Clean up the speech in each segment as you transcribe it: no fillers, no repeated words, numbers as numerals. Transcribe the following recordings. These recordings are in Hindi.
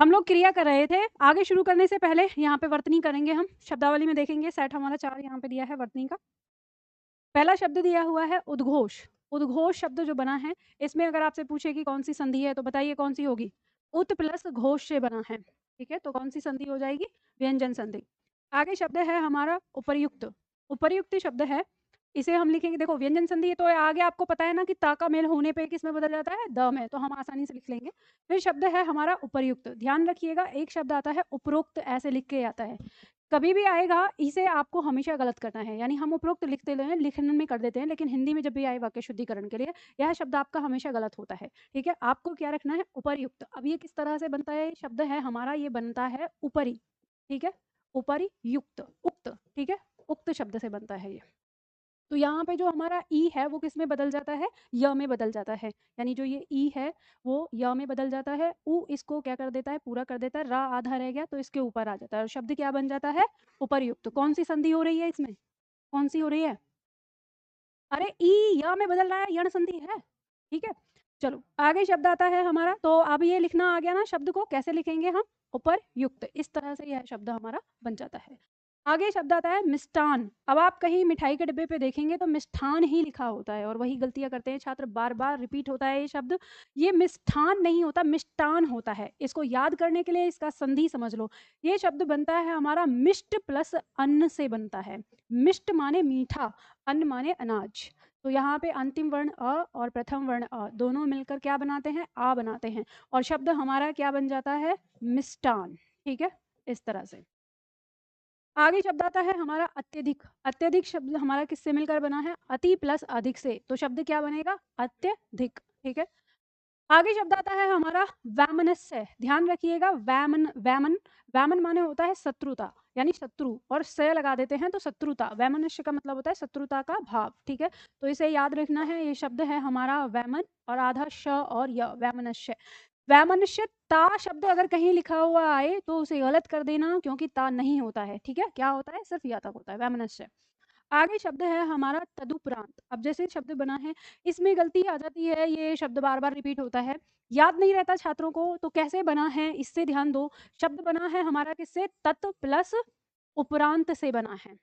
हम लोग क्रिया कर रहे थे। आगे शुरू करने से पहले यहाँ पे वर्तनी करेंगे हम, शब्दावली में देखेंगे, सेट हमारा 4 यहाँ पे दिया है वर्तनी का। पहला शब्द दिया हुआ है उद्घोष। उद्घोष शब्द जो बना है, इसमें अगर आपसे पूछे कि कौन सी संधि है तो बताइए कौन सी होगी? उत प्लस घोष से बना है, ठीक है? तो कौन सी संधि हो जाएगी? व्यंजन संधि। आगे शब्द है हमारा उपर्युक्त। उपर्युक्त शब्द है, इसे हम लिखेंगे, देखो व्यंजन संधि है तो आगे आपको पता है ना कि ता का मेल होने पे किस में बदल जाता है? द में, तो हम आसानी से लिख लेंगे। फिर शब्द है हमारा उपर्युक्त। ध्यान रखिएगा, एक शब्द आता है उपरोक्त, ऐसे लिख के आता है। कभी भी आएगा इसे आपको हमेशा गलत करना है, यानी हम उपरोक्त लिखते हैं, लिखने में कर देते हैं, लेकिन हिंदी में जब भी आए वाक्य शुद्धिकरण के लिए यह शब्द आपका हमेशा गलत होता है, ठीक है? आपको क्या रखना है? उपर्युक्त। अब ये किस तरह से बनता है? शब्द है हमारा, ये बनता है ऊपरी, ठीक है? ऊपरी युक्त, उक्त, ठीक है? उक्त शब्द से बनता है ये। तो यहाँ पे जो हमारा ई है वो किस में बदल जाता है? य में बदल जाता है, यानी जो ये ई है वो य में बदल जाता है। उ इसको क्या कर देता है? पूरा कर देता है। रा आधा रह गया तो इसके ऊपर आ जाता है और शब्द क्या बन जाता है? उपर्युक्त। कौन सी संधि हो रही है इसमें? कौन सी हो रही है? अरे ई य में बदल रहा है, यण संधि है, ठीक है? चलो आगे शब्द आता है हमारा, तो अब ये लिखना आ गया ना, शब्द को कैसे लिखेंगे हम? उपर्युक्त। इस तरह से यह शब्द हमारा बन जाता है। आगे शब्द आता है मिष्टान। अब आप कहीं मिठाई के डिब्बे पे देखेंगे तो मिष्ठान ही लिखा होता है और वही गलतियां करते हैं छात्र, बार बार रिपीट होता है ये शब्द। ये मिष्ठान नहीं होता, मिष्टान होता है। इसको याद करने के लिए इसका संधि समझ लो। ये शब्द बनता है हमारा मिष्ट प्लस अन्न से बनता है। मिष्ट माने मीठा, अन्न माने अनाज। तो यहाँ पे अंतिम वर्ण अ और प्रथम वर्ण अ दोनों मिलकर क्या बनाते हैं? आ बनाते हैं और शब्द हमारा क्या बन जाता है? मिष्टान, ठीक है? इस तरह से। आगे शब्द आता है हमारा अत्यधिक। अत्यधिक शब्द हमारा किससे मिलकर बना है? अति प्लस अधिक से, तो शब्द क्या बनेगा? अत्यधिक, ठीक है? आगे शब्द आता है हमारा वैमनस्य। ध्यान रखिएगा, वैमन वैमन वैमन माने होता है शत्रुता, यानी शत्रु, और से लगा देते हैं तो शत्रुता। वैमनस्य का मतलब होता है शत्रुता का भाव, ठीक है? तो इसे याद रखना है, ये शब्द है हमारा वैमन और आधा श और य, वैमनस्य। वैमनस्य ता शब्द अगर कहीं लिखा हुआ आए तो उसे गलत कर देना, क्योंकि ता नहीं होता है, ठीक है? क्या होता है? सिर्फ या तक होता है, वैमनस्य। आगे शब्द है हमारा तदुपरांत। अब जैसे शब्द बना है, इसमें गलती आ जाती है, ये शब्द बार बार रिपीट होता है, याद नहीं रहता छात्रों को, तो कैसे बना है इससे ध्यान दो। शब्द बना है हमारा किससे? तत् प्लस उपरांत से बना है।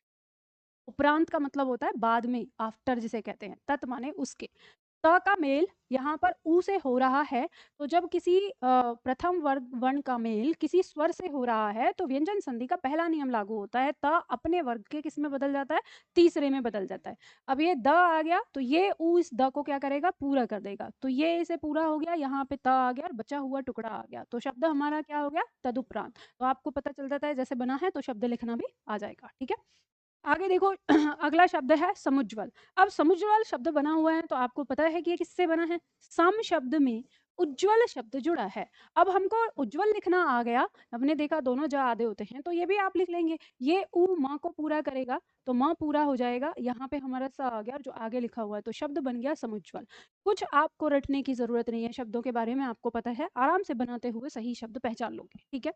उपरांत का मतलब होता है बाद में, आफ्टर जिसे कहते हैं। तत् माने उसके। त का मेल यहाँ पर उ से हो रहा है, तो जब किसी प्रथम वर्ग वर्ण का मेल किसी स्वर से हो रहा है तो व्यंजन संधि का पहला नियम लागू होता है। त अपने वर्ग के किस में बदल जाता है? तीसरे में बदल जाता है। अब ये द आ गया तो ये उ इस द को क्या करेगा? पूरा कर देगा। तो ये इसे पूरा हो गया, यहाँ पे त आ गया और बचा हुआ टुकड़ा आ गया, तो शब्द हमारा क्या हो गया? तदुपरांत। तो आपको पता चल जाता है जैसे बना है तो शब्द लिखना भी आ जाएगा, ठीक है? आगे देखो अगला शब्द है समुज्ज्वल। अब समुज्ज्वल शब्द बना हुआ है तो आपको पता है कि ये किससे बना है? सम शब्द में उज्ज्वल शब्द जुड़ा है। अब हमको उज्ज्वल लिखना आ गया, हमने देखा दोनों जा आधे होते हैं, तो ये भी आप लिख लेंगे। ये उ माँ को पूरा करेगा तो माँ पूरा हो जाएगा, यहाँ पे हमारा सा आ गया और जो आगे लिखा हुआ है, तो शब्द बन गया समुज्ज्वल। कुछ आपको रटने की जरूरत नहीं है, शब्दों के बारे में आपको पता है, आराम से बनाते हुए सही शब्द पहचान लोगे, ठीक है?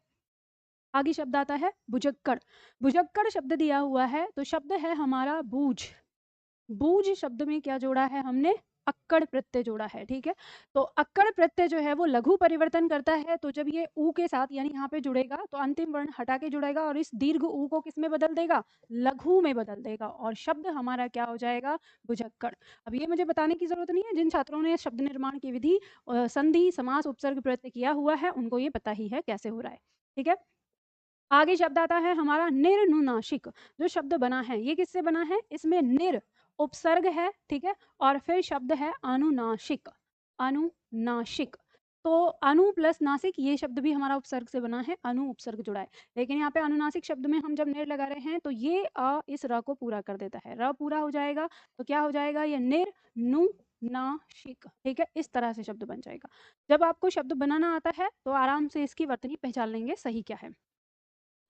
आगे शब्द आता है भुजक्कड़। भुजक्कड़ शब्द दिया हुआ है तो शब्द है हमारा बूझ। बूझ शब्द में क्या जोड़ा है हमने? अक्कड़ प्रत्यय जोड़ा है, ठीक है? तो अक्कड़ प्रत्यय जो है वो लघु परिवर्तन करता है, तो जब ये ऊ के साथ यानी यहाँ पे जुड़ेगा तो अंतिम वर्ण हटा के जुड़ेगा और इस दीर्घ ऊ को किस में बदल देगा? लघु में बदल देगा और शब्द हमारा क्या हो जाएगा? भुजक्कड़। अब ये मुझे बताने की जरूरत नहीं है, जिन छात्रों ने शब्द निर्माण की विधि संधि समास उपसर्ग प्रत्यय किया हुआ है उनको ये पता ही है कैसे हो रहा है, ठीक है? आगे शब्द आता है हमारा निर्नुनासिक। जो शब्द बना है ये किससे बना है? इसमें निर उपसर्ग है, ठीक है? और फिर शब्द है अनुनासिक। अनुनासिक, तो अनु प्लस नासिक, ये शब्द भी हमारा उपसर्ग से बना है, अनु उपसर्ग जुड़ा है। लेकिन यहाँ पे अनुनासिक शब्द में हम जब निर लगा रहे हैं तो ये अ इस र को पूरा कर देता है, र पूरा हो जाएगा तो क्या हो जाएगा? ये निर नु नाशिक, ठीक है? इस तरह से शब्द बन जाएगा। जब आपको शब्द बनाना आता है तो आराम से इसकी वर्तनी पहचान लेंगे सही क्या है।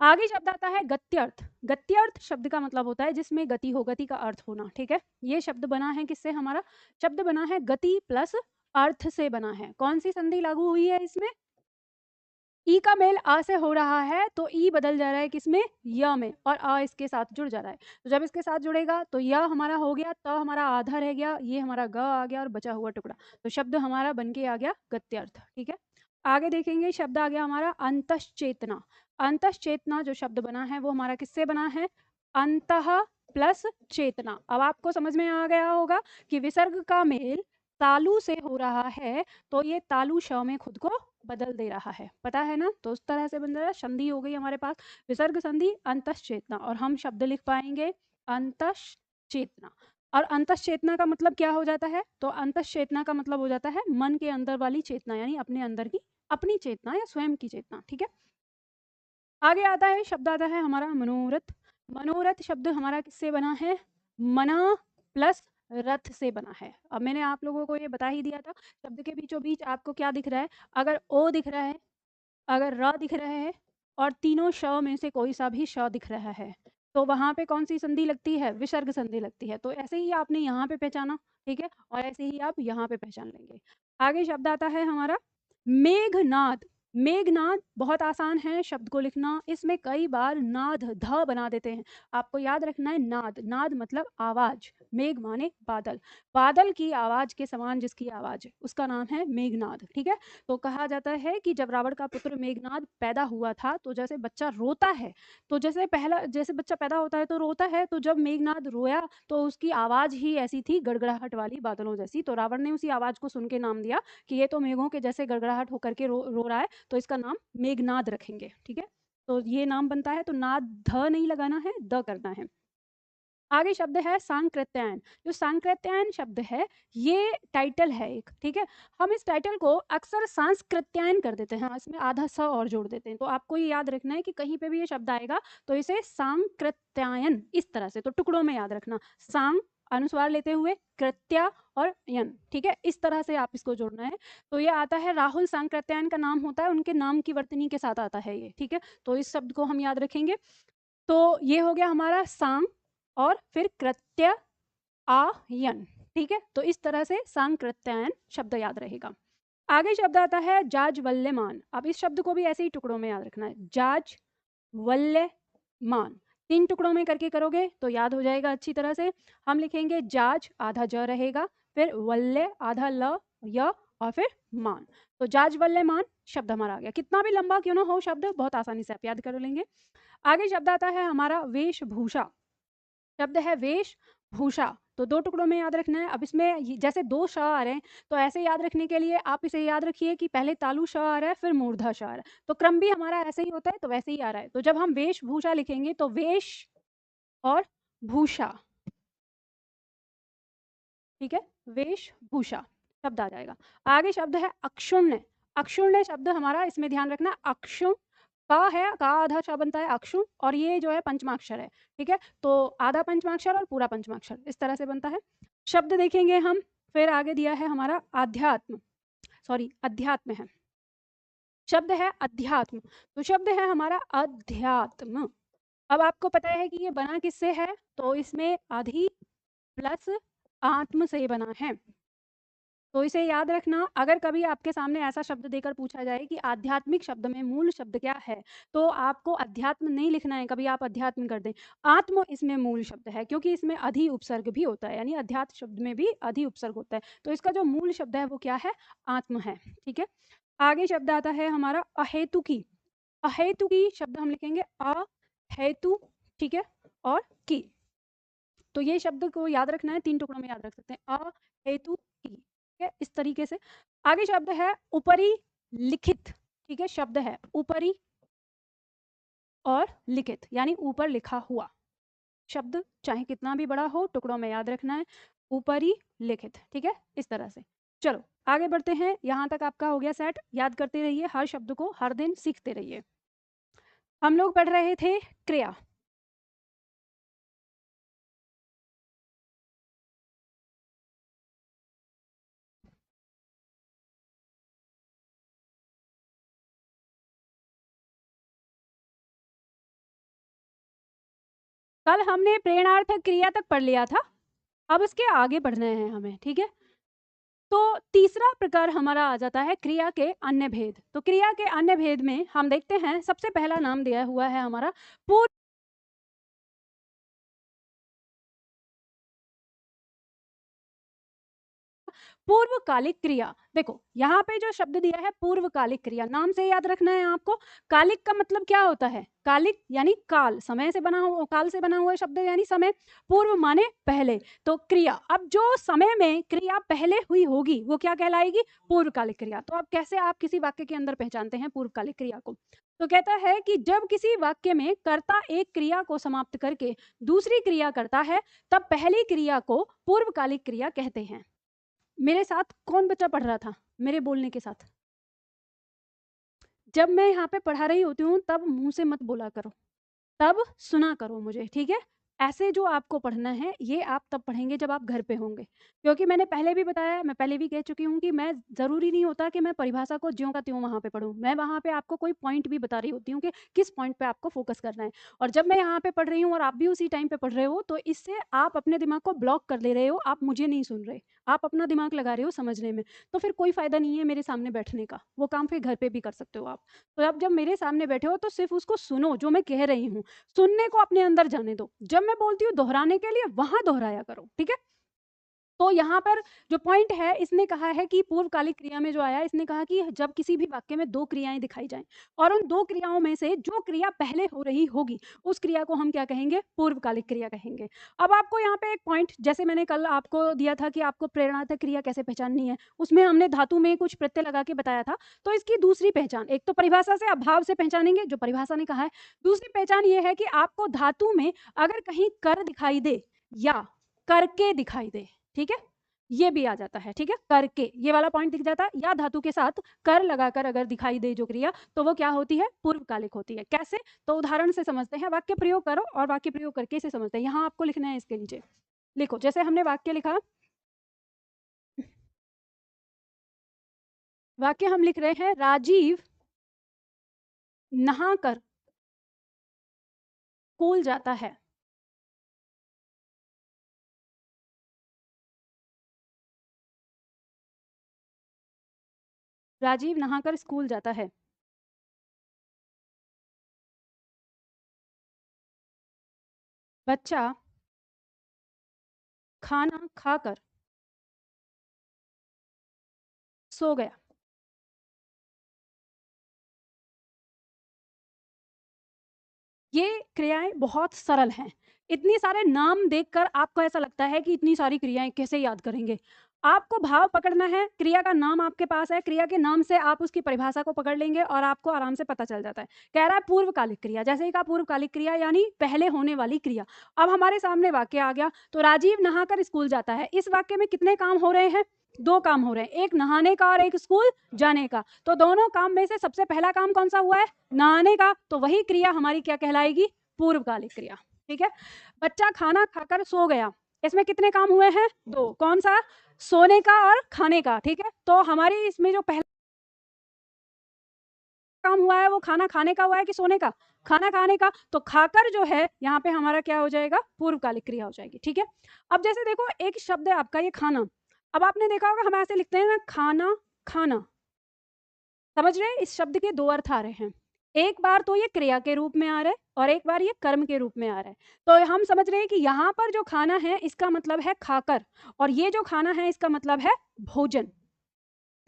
आगे शब्द आता है गत्यर्थ। गत्यर्थ शब्द का मतलब होता है जिसमें गति हो, गति का अर्थ होना, ठीक है? ये शब्द बना है किससे? हमारा शब्द बना है गति प्लस अर्थ से बना है। कौन सी संधि लागू हुई है इसमें? ई का मेल आ से हो रहा है तो ई बदल जा रहा है किसमें? य में, और अ इसके साथ जुड़ जा रहा है। तो जब इसके साथ जुड़ेगा तो य हमारा हो गया, त हमारा आधा रह गया, ये हमारा ग आ गया और बचा हुआ टुकड़ा, तो शब्द हमारा बन के आ गया गत्यर्थ, ठीक है? आगे देखेंगे शब्द आ गया हमारा अंतश्चेतना। अंतश्चेतना जो शब्द बना है वो हमारा किससे बना है? अंतः प्लस चेतना। अब आपको समझ में आ गया होगा कि विसर्ग का मेल तालु से हो रहा है, तो ये तालु श में खुद को बदल दे रहा है, पता है ना? तो उस तरह से बन रहा है, संधि हो गई हमारे पास, विसर्ग संधि अंतश्चेतना, और हम शब्द लिख पाएंगे अंतश्चेतना। और अंतश्चेतना का मतलब क्या हो जाता है? तो अंतश्चेतना का मतलब हो जाता है मन के अंदर वाली चेतना, यानी अपने अंदर की अपनी चेतना या स्वयं की चेतना, ठीक है। आगे आता है शब्द आता है हमारा मनोरथ। मनोरथ शब्द हमारा किससे बना है? मना प्लस रथ से बना है। अब मैंने आप लोगों को ये बता ही दिया था, शब्द के बीचों बीच आपको क्या दिख रहा है? अगर ओ दिख रहा है, अगर र दिख रहा है, और तीनों श में से कोई सा भी श दिख रहा है, तो वहां पे कौन सी संधि लगती है? विसर्ग संधि लगती है। तो ऐसे ही आपने यहाँ पे पहचाना, ठीक है, और ऐसे ही आप यहाँ पे पहचान लेंगे। आगे शब्द आता है हमारा मेघनाद। मेघनाद बहुत आसान है शब्द को लिखना, इसमें कई बार नाद ध बना देते हैं। आपको याद रखना है नाद, नाद मतलब आवाज, मेघ माने बादल, बादल की आवाज के समान जिसकी आवाज है उसका नाम है मेघनाद, ठीक है। तो कहा जाता है कि जब रावण का पुत्र मेघनाद पैदा हुआ था, तो जैसे बच्चा रोता है, तो जैसे बच्चा पैदा होता है तो रोता है, तो जब मेघनाद रोया तो उसकी आवाज ही ऐसी थी, गड़गड़ाहट वाली, बादलों जैसी। तो रावण ने उसी आवाज को सुन के नाम दिया कि ये तो मेघों के जैसे गड़गड़ाहट होकर के रो रहा है, तो इसका नाम मेघनाद रखेंगे, ठीक है। तो ये नाम बनता है, तो नाद ध नहीं लगाना है, द करना है। आगे शब्द है सांकृत्यायन। जो सांकृत्यायन शब्द है ये टाइटल है एक, ठीक है। हम इस टाइटल को अक्सर सांस्कृत्यायन कर देते हैं, इसमें आधा स और जोड़ देते हैं। तो आपको ये याद रखना है कि कहीं पे भी ये शब्द आएगा तो इसे सांकृत्यायन इस तरह से, तो टुकड़ों में याद रखना, सांग अनुस्वार लेते हुए, कृत्या और यन, ठीक है, इस तरह से आप इसको जोड़ना है। तो ये आता है, राहुल सांकृत्यायन का नाम होता है, उनके नाम की वर्तनी के साथ आता है ये, ठीक है। तो इस शब्द को हम याद रखेंगे। तो ये हो गया हमारा सांग और फिर कृत्य आयन, ठीक है। तो इस तरह से सांकृत्यायन शब्द याद रहेगा। आगे शब्द आता है जाज्वल्यमान। अब इस शब्द को भी ऐसे ही टुकड़ों में याद रखना है, जाज्वल्यमान, 3 टुकड़ों में करके करोगे तो याद हो जाएगा अच्छी तरह से। हम लिखेंगे जाज, आधा ज रहेगा, फिर वल्य आधा ल य, और फिर मान। तो जाज्वल्यमान शब्द हमारा आ गया। कितना भी लंबा क्यों ना हो शब्द, बहुत आसानी से आप याद कर लेंगे। आगे शब्द आता है हमारा वेशभूषा। शब्द है वेशभूषा, तो 2 टुकड़ों में याद रखना है। अब इसमें जैसे 2 श आ रहे हैं, तो ऐसे याद रखने के लिए आप इसे याद रखिए कि पहले तालु श आ रहा है, फिर मूर्धा श आ रहा है, तो क्रम भी हमारा ऐसे ही होता है, तो वैसे ही आ रहा है। तो जब हम वेशभूषा लिखेंगे तो वेश और भूषा, ठीक है, वेशभूषा शब्द आ जाएगा। आगे शब्द है अक्षुण्य। अक्षुण्य शब्द हमारा, इसमें ध्यान रखना, अक्षुण का है, का आधा श बनता है अक्षुण, और ये जो है पंचमाक्षर है, ठीक है। तो आधा पंचमाक्षर और पूरा पंचमाक्षर इस तरह से बनता है। शब्द देखेंगे हम, फिर आगे दिया है हमारा आध्यात्म, सॉरी अध्यात्म है, शब्द है अध्यात्म। तो शब्द है हमारा अध्यात्म। अब आपको पता है कि ये बना किससे है, तो इसमें अधि प्लस आत्म से बना है। तो इसे याद रखना, अगर कभी आपके सामने ऐसा शब्द देकर पूछा जाए कि आध्यात्मिक शब्द में मूल शब्द क्या है, तो आपको अध्यात्म नहीं लिखना है, कभी आप अध्यात्म कर दें, आत्म इसमें मूल शब्द है, क्योंकि इसमें अधि उपसर्ग भी होता है, यानी अध्यात्म शब्द में भी अधि उपसर्ग होता है। तो इसका जो मूल शब्द है वो क्या है? आत्म है, ठीक है। आगे शब्द आता है हमारा अहेतुकी। अहेतुकी शब्द हम लिखेंगे अहेतु, ठीक है, और की। तो ये शब्द को याद रखना है, 3 टुकड़ों में याद रख सकते हैं, अहेतु की, ठीक है, इस तरीके से। आगे शब्द है ऊपरी लिखित, ठीक है, शब्द है ऊपरी और लिखित, यानी ऊपर लिखा हुआ। शब्द चाहे कितना भी बड़ा हो, टुकड़ों में याद रखना है, ऊपरी लिखित, ठीक है, इस तरह से। चलो आगे बढ़ते हैं, यहाँ तक आपका हो गया सेट। याद करते रहिए, हर शब्द को हर दिन सीखते रहिए। हम लोग पढ़ रहे थे क्रिया। कल हमने प्रेरणार्थक क्रिया तक पढ़ लिया था, अब इसके आगे बढ़ना है हमें, ठीक है। तो तीसरा प्रकार हमारा आ जाता है क्रिया के अन्य भेद। तो क्रिया के अन्य भेद में हम देखते हैं, सबसे पहला नाम दिया हुआ है हमारा पूर्व पूर्वकालिक क्रिया, देखो यहाँ पे जो शब्द दिया है पूर्वकालिक क्रिया, नाम से याद रखना है आपको। कालिक का मतलब क्या होता है? कालिक यानी काल, समय से बना हुआ, काल से बना हुआ शब्द यानी समय। पूर्व माने पहले, तो क्रिया, अब जो समय में क्रिया पहले हुई होगी वो क्या कहलाएगी? पूर्वकालिक क्रिया। तो अब कैसे आप किसी वाक्य के अंदर पहचानते हैं पूर्वकालिक क्रिया को? तो कहता है कि जब किसी वाक्य में कर्ता एक क्रिया को समाप्त करके दूसरी क्रिया करता है तब पहली क्रिया को पूर्वकालिक क्रिया कहते हैं। मेरे साथ कौन बच्चा पढ़ रहा था मेरे बोलने के साथ? जब मैं यहाँ पे पढ़ा रही होती हूँ तब मुंह से मत बोला करो, तब सुना करो मुझे, ठीक है? ऐसे जो आपको पढ़ना है ये आप तब पढ़ेंगे जब आप घर पे होंगे, क्योंकि मैंने पहले भी बताया, मैं पहले भी कह चुकी हूँ कि मैं ज़रूरी नहीं होता कि मैं परिभाषा को ज्यों का त्यों वहाँ पे पढ़ूँ। मैं वहाँ पे आपको कोई पॉइंट भी बता रही होती हूँ कि किस पॉइंट पे आपको फोकस करना है। और जब मैं यहाँ पे पढ़ रही हूँ और आप भी उसी टाइम पे पढ़ रहे हो तो इससे आप अपने दिमाग को ब्लॉक कर ले रहे हो, आप मुझे नहीं सुन रहे, आप अपना दिमाग लगा रहे हो समझने में, तो फिर कोई फ़ायदा नहीं है मेरे सामने बैठने का। वो काम फिर घर पे भी कर सकते हो आप। तो अब जब मेरे सामने बैठे हो तो सिर्फ उसको सुनो जो मैं कह रही हूँ, सुनने को अपने अंदर जाने दो। जब मैं बोलती हूँ दोहराने के लिए, वहां दोहराया करो, ठीक है? तो यहाँ पर जो पॉइंट है, इसने कहा है कि पूर्वकालिक क्रिया में जो आया, इसने कहा कि जब किसी भी वाक्य में दो क्रियाएं दिखाई जाएं और उन दो क्रियाओं में से जो क्रिया पहले हो रही होगी उस क्रिया को हम क्या कहेंगे? पूर्वकालिक क्रिया कहेंगे। अब आपको यहाँ पे एक पॉइंट, जैसे मैंने कल आपको दिया था कि आपको प्रेरणार्थक क्रिया कैसे पहचाननी है, उसमें हमने धातु में कुछ प्रत्यय लगा के बताया था। तो इसकी दूसरी पहचान, एक तो परिभाषा से अभाव से पहचानेंगे जो परिभाषा ने कहा है, दूसरी पहचान ये है कि आपको धातु में अगर कहीं कर दिखाई दे या करके दिखाई दे, ठीक है, ये भी आ जाता है, ठीक है, करके, ये वाला पॉइंट दिख जाता है, या धातु के साथ कर लगाकर अगर दिखाई दे जो क्रिया, तो वो क्या होती है? पूर्वकालिक होती है। कैसे? तो उदाहरण से समझते हैं, वाक्य प्रयोग करो और वाक्य प्रयोग करके इसे समझते हैं। यहाँ आपको लिखना है, इसके नीचे लिखो, जैसे हमने वाक्य लिखा, वाक्य हम लिख रहे हैं, राजीव नहाकर स्कूल जाता है। राजीव नहाकर स्कूल जाता है। बच्चा खाना खाकर सो गया। ये क्रियाएं बहुत सरल हैं। इतनी सारे नाम देखकर आपको ऐसा लगता है कि इतनी सारी क्रियाएं कैसे याद करेंगे? आपको भाव पकड़ना है, क्रिया का नाम आपके पास है, क्रिया के नाम से आप उसकी परिभाषा को पकड़ लेंगे और आपको आराम से पता चल जाता है। कह रहा है पूर्वकालिक क्रिया, जैसे ही कहा पूर्वकालिक क्रिया यानी पहले होने वाली क्रिया। अब हमारे सामने वाक्य आ गया, तो राजीव नहाकर स्कूल जाता है। इस वाक्य में कितने काम हो रहे हैं? दो काम हो रहे हैं, एक नहाने का और एक स्कूल जाने का। तो दोनों काम में से सबसे पहला काम कौन सा हुआ है? नहाने का। तो वही क्रिया हमारी क्या कहलाएगी? पूर्वकालिक क्रिया, ठीक है। बच्चा खाना खाकर सो गया, इसमें कितने काम हुए हैं? दो। कौन सा? सोने का और खाने का, ठीक है। तो हमारी इसमें जो पहला काम हुआ है वो खाना खाने का हुआ है कि सोने का? खाना खाने का। तो खाकर जो है यहाँ पे हमारा क्या हो जाएगा? पूर्वकालिक क्रिया हो जाएगी, ठीक है। अब जैसे देखो, एक शब्द है आपका ये खाना। अब आपने देखा होगा हम ऐसे लिखते हैं ना, खाना खाना, समझ रहे हैं? इस शब्द के दो अर्थ आ रहे हैं, एक बार तो ये क्रिया के रूप में आ रहा है और एक बार ये कर्म के रूप में आ रहा है। तो हम समझ रहे हैं कि यहाँ पर जो खाना है इसका मतलब है खाकर, और ये जो खाना है इसका मतलब है भोजन,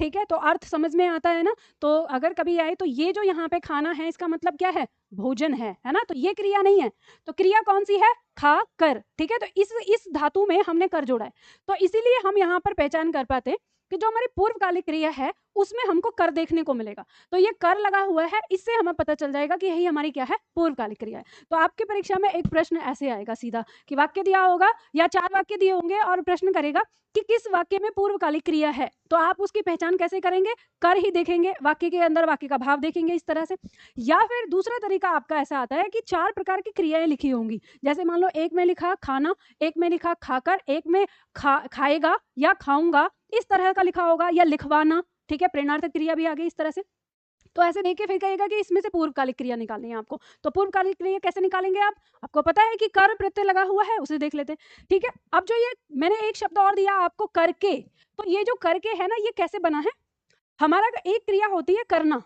ठीक है। तो अर्थ समझ में आता है ना? तो अगर कभी आए तो ये जो यहाँ पे खाना है इसका मतलब क्या है? भोजन है ना? तो ये क्रिया नहीं है, तो क्रिया कौन सी है? खा कर, ठीक है। तो इस धातु में हमने कर जोड़ा है, तो इसीलिए हम यहाँ पर पहचान कर पाते कि जो हमारी पूर्वकालिक क्रिया है उसमें हमको कर देखने को मिलेगा। तो ये कर लगा हुआ है, इससे हमें पता चल जाएगा कि यही हमारी क्या है? पूर्वकालिक क्रिया है। तो आपकी परीक्षा में एक प्रश्न ऐसे आएगा सीधा, कि वाक्य दिया होगा या चार वाक्य दिए होंगे और प्रश्न करेगा कि किस वाक्य में पूर्वकालिक क्रिया है, तो आप उसकी पहचान कैसे करेंगे? कर ही देखेंगे, वाक्य के अंदर वाक्य का भाव देखेंगे इस तरह से। या फिर दूसरा तरीका आपका ऐसा आता है कि चार प्रकार की क्रियाएं लिखी होंगी, जैसे मान लो एक में लिखा खाना, एक में लिखा खाकर, एक में खाएगा या खाऊंगा, इस तरह का लिखा होगा, या लिखवाना, ठीक है, प्रेरणार्थक क्रिया भी आ गई इस तरह से। तो ऐसे देख के फिर कहेगा कि इसमें से पूर्वकालिक क्रिया निकालनी है आपको। तो पूर्वकालिक क्रिया कैसे निकालेंगे आप? आपको पता है कि कर प्रत्यय लगा हुआ है, उसे देख लेते हैं, ठीक है। अब जो ये मैंने एक शब्द और दिया आपको, करके, तो ये जो करके है ना, ये कैसे बना है? हमारा एक क्रिया होती है करना,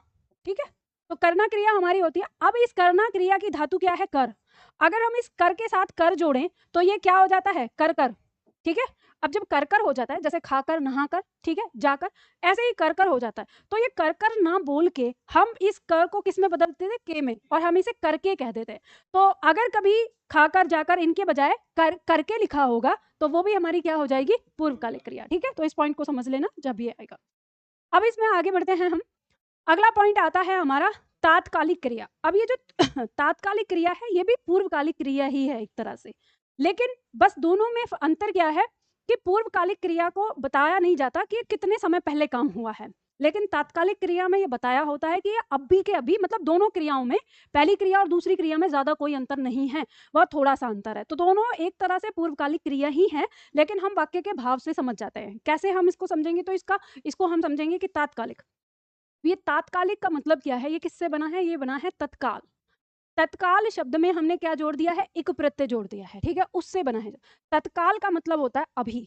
ठीक है, तो करना क्रिया हमारी होती है। अब इस करना क्रिया की धातु क्या है? कर। अगर हम इस कर के साथ कर जोड़ें तो ये क्या हो जाता है? कर कर, ठीक है। अब जब कर हो जाता है, जैसे खाकर, नहाकर, ठीक है, जाकर, ऐसे ही कर हो जाता है। तो ये कर ना बोल के हम इस कर को किस में बदलते थे, के में, और हम इसे करके कह देते। तो अगर कभी खाकर, जाकर इनके बजाय करके लिखा होगा तो वो भी हमारी क्या हो जाएगी, पूर्वकालिक क्रिया। ठीक है, तो इस पॉइंट को समझ लेना जब ये आएगा। अब इसमें आगे बढ़ते हैं हम। अगला पॉइंट आता है हमारा तात्कालिक क्रिया। अब ये जो तात्कालिक क्रिया है ये भी पूर्वकालिक क्रिया ही है एक तरह से, लेकिन बस दोनों में अंतर क्या है कि पूर्वकालिक क्रिया को बताया नहीं जाता कि कितने समय पहले काम हुआ है, लेकिन तात्कालिक क्रिया में ये बताया होता है कि ये अभी के अभी, मतलब दोनों क्रियाओं में, पहली क्रिया और दूसरी क्रिया में ज्यादा कोई अंतर नहीं है, बहुत थोड़ा सा अंतर है। तो दोनों एक तरह से पूर्वकालिक क्रिया ही है, लेकिन हम वाक्य के भाव से समझ जाते हैं। कैसे हम इसको समझेंगे, तो इसको हम समझेंगे कि तात्कालिक। ये तात्कालिक का मतलब क्या है, ये किससे बना है, ये बना है तत्काल। तत्काल शब्द में हमने क्या जोड़ दिया है, एक प्रत्यय जोड़ दिया है, ठीक है, उससे बना है। तत्काल का मतलब होता है अभी,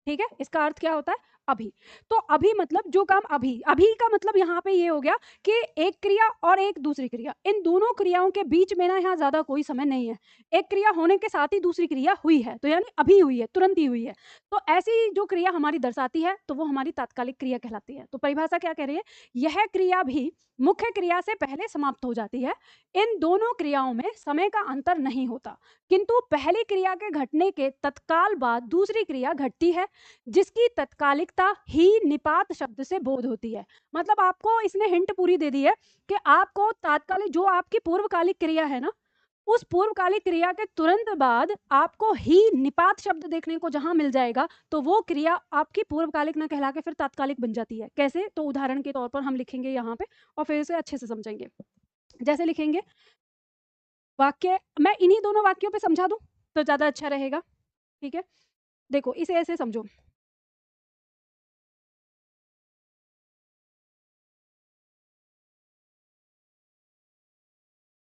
ठीक है, इसका अर्थ क्या होता है, अभी। तो अभी मतलब जो काम अभी, अभी का मतलब यहाँ पे ये हो गया कि एक क्रिया और एक दूसरी क्रिया, इन दोनों क्रियाओं के बीच में ना यहाँ ज्यादा कोई समय नहीं है, एक क्रिया होने के साथ ही दूसरी क्रिया हुई है, तो यानी अभी हुई है, तुरंत ही हुई है। तो ऐसी जो क्रिया हमारी दर्शाती है तो वो हमारी तात्कालिक क्रिया कहलाती है। तो परिभाषा क्या कह रही है, यह क्रिया भी मुख्य क्रिया से पहले समाप्त हो जाती है। इन दोनों क्रियाओं में समय का अंतर नहीं होता, किंतु पहली क्रिया के घटने के तत्काल बाद दूसरी क्रिया घटती है, जिसकी तत्कालिकता ही निपात शब्द से बोध होती है। मतलब आपको इसने हिंट पूरी दे दी है कि आपको तात्कालिक, जो आपकी पूर्वकालिक क्रिया है ना, उस पूर्वकालिक क्रिया के तुरंत बाद आपको ही निपात शब्द देखने को जहां मिल जाएगा, तो वो क्रिया आपकी पूर्वकालिक ना कहला के फिर तात्कालिक बन जाती है। कैसे, तो उदाहरण के तौर पर हम लिखेंगे यहाँ पे और फिर इसे अच्छे से समझेंगे। जैसे लिखेंगे वाक्य, मैं इन्हीं दोनों वाक्यों पे समझा दूं तो ज्यादा अच्छा रहेगा, ठीक है। देखो इसे ऐसे समझो,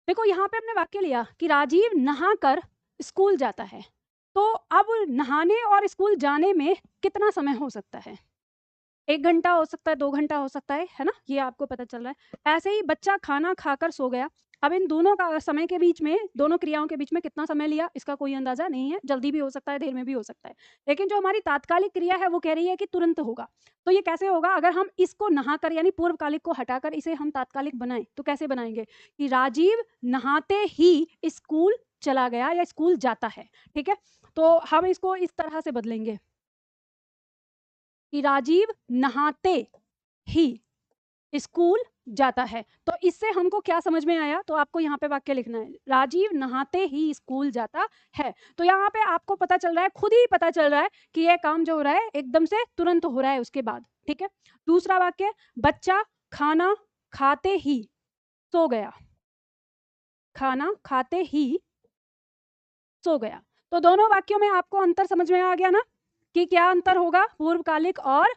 देखो यहाँ पे हमने वाक्य लिया कि राजीव नहाकर स्कूल जाता है। तो अब नहाने और स्कूल जाने में कितना समय हो सकता है, 1 घंटा हो सकता है, 2 घंटा हो सकता है ना, ये आपको पता चल रहा है। ऐसे ही बच्चा खाना खाकर सो गया। अब इन दोनों का समय के बीच में, दोनों क्रियाओं के बीच में कितना समय लिया, इसका कोई अंदाजा नहीं है, जल्दी भी हो सकता है, देर में भी हो सकता है। लेकिन जो हमारी तात्कालिक क्रिया है वो कह रही है कि तुरंत होगा। तो ये कैसे होगा, अगर हम इसको नहाकर यानी पूर्वकालिक को हटाकर इसे हम तात्कालिक बनाएं तो कैसे बनाएंगे, कि राजीव नहाते ही स्कूल चला गया या स्कूल जाता है, ठीक है। तो हम इसको इस तरह से बदलेंगे कि राजीव नहाते ही स्कूल जाता है। तो इससे हमको क्या समझ में आया, तो आपको यहाँ पे वाक्य लिखना है, राजीव नहाते ही स्कूल जाता है। तो यहाँ पे आपको पता चल रहा है, खुद ही पता चल रहा है कि यह काम जो हो रहा है एकदम से तुरंत हो रहा है उसके बाद, ठीक है। दूसरा वाक्य, बच्चा खाना खाते ही सो गया, खाना खाते ही सो गया। तो दोनों वाक्यों में आपको अंतर समझ में आ गया ना, कि क्या अंतर होगा पूर्वकालिक और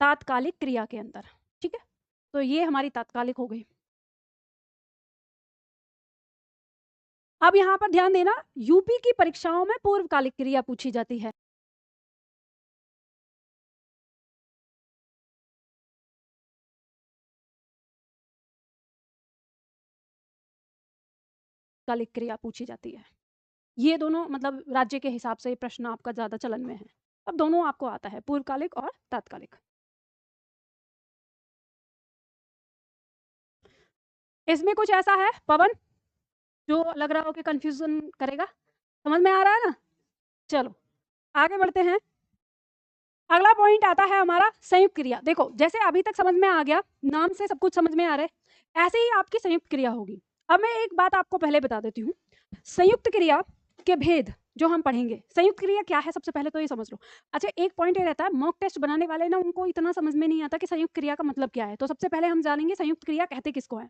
तात्कालिक क्रिया के अंदर, ठीक है। तो ये हमारी तात्कालिक हो गई। अब यहाँ पर ध्यान देना, यूपी की परीक्षाओं में पूर्वकालिक क्रिया पूछी जाती है। कालिक क्रिया पूछी जाती है। ये दोनों मतलब राज्य के हिसाब से प्रश्न आपका ज्यादा चलन में है। अब दोनों आपको आता है, पूर्वकालिक और तात्कालिक। इसमें कुछ ऐसा है पवन जो लग रहा हो कि कंफ्यूजन करेगा, समझ में आ रहा है ना। चलो आगे बढ़ते हैं। अगला पॉइंट आता है हमारा संयुक्त क्रिया। देखो जैसे अभी तक समझ में आ गया, नाम से सब कुछ समझ में आ रहा है, ऐसे ही आपकी संयुक्त क्रिया होगी। अब मैं एक बात आपको पहले बता देती हूँ, संयुक्त क्रिया के भेद जो हम पढ़ेंगे। संयुक्त क्रिया क्या है सबसे पहले तो ये समझ लो। अच्छा एक पॉइंट ये रहता है, मॉक टेस्ट बनाने वाले ना उनको इतना समझ में नहीं आता कि संयुक्त क्रिया का मतलब क्या है। तो सबसे पहले हम जानेंगे संयुक्त क्रिया कहते किसको है।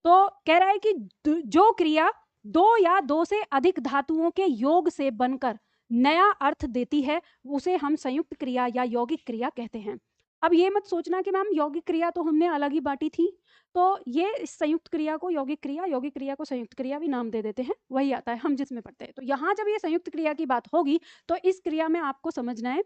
तो कह रहा है कि जो क्रिया दो या दो से अधिक धातुओं के योग से बनकर नया अर्थ देती है उसे हम संयुक्त क्रिया या यौगिक क्रिया कहते हैं। अब ये मत सोचना कि मैम यौगिक क्रिया तो हमने अलग ही बांटी थी, तो ये संयुक्त क्रिया को यौगिक क्रिया को संयुक्त क्रिया भी नाम दे देते हैं, वही आता है हम जिसमें पढ़ते हैं। तो यहाँ जब ये संयुक्त क्रिया की बात होगी तो इस क्रिया में आपको समझना है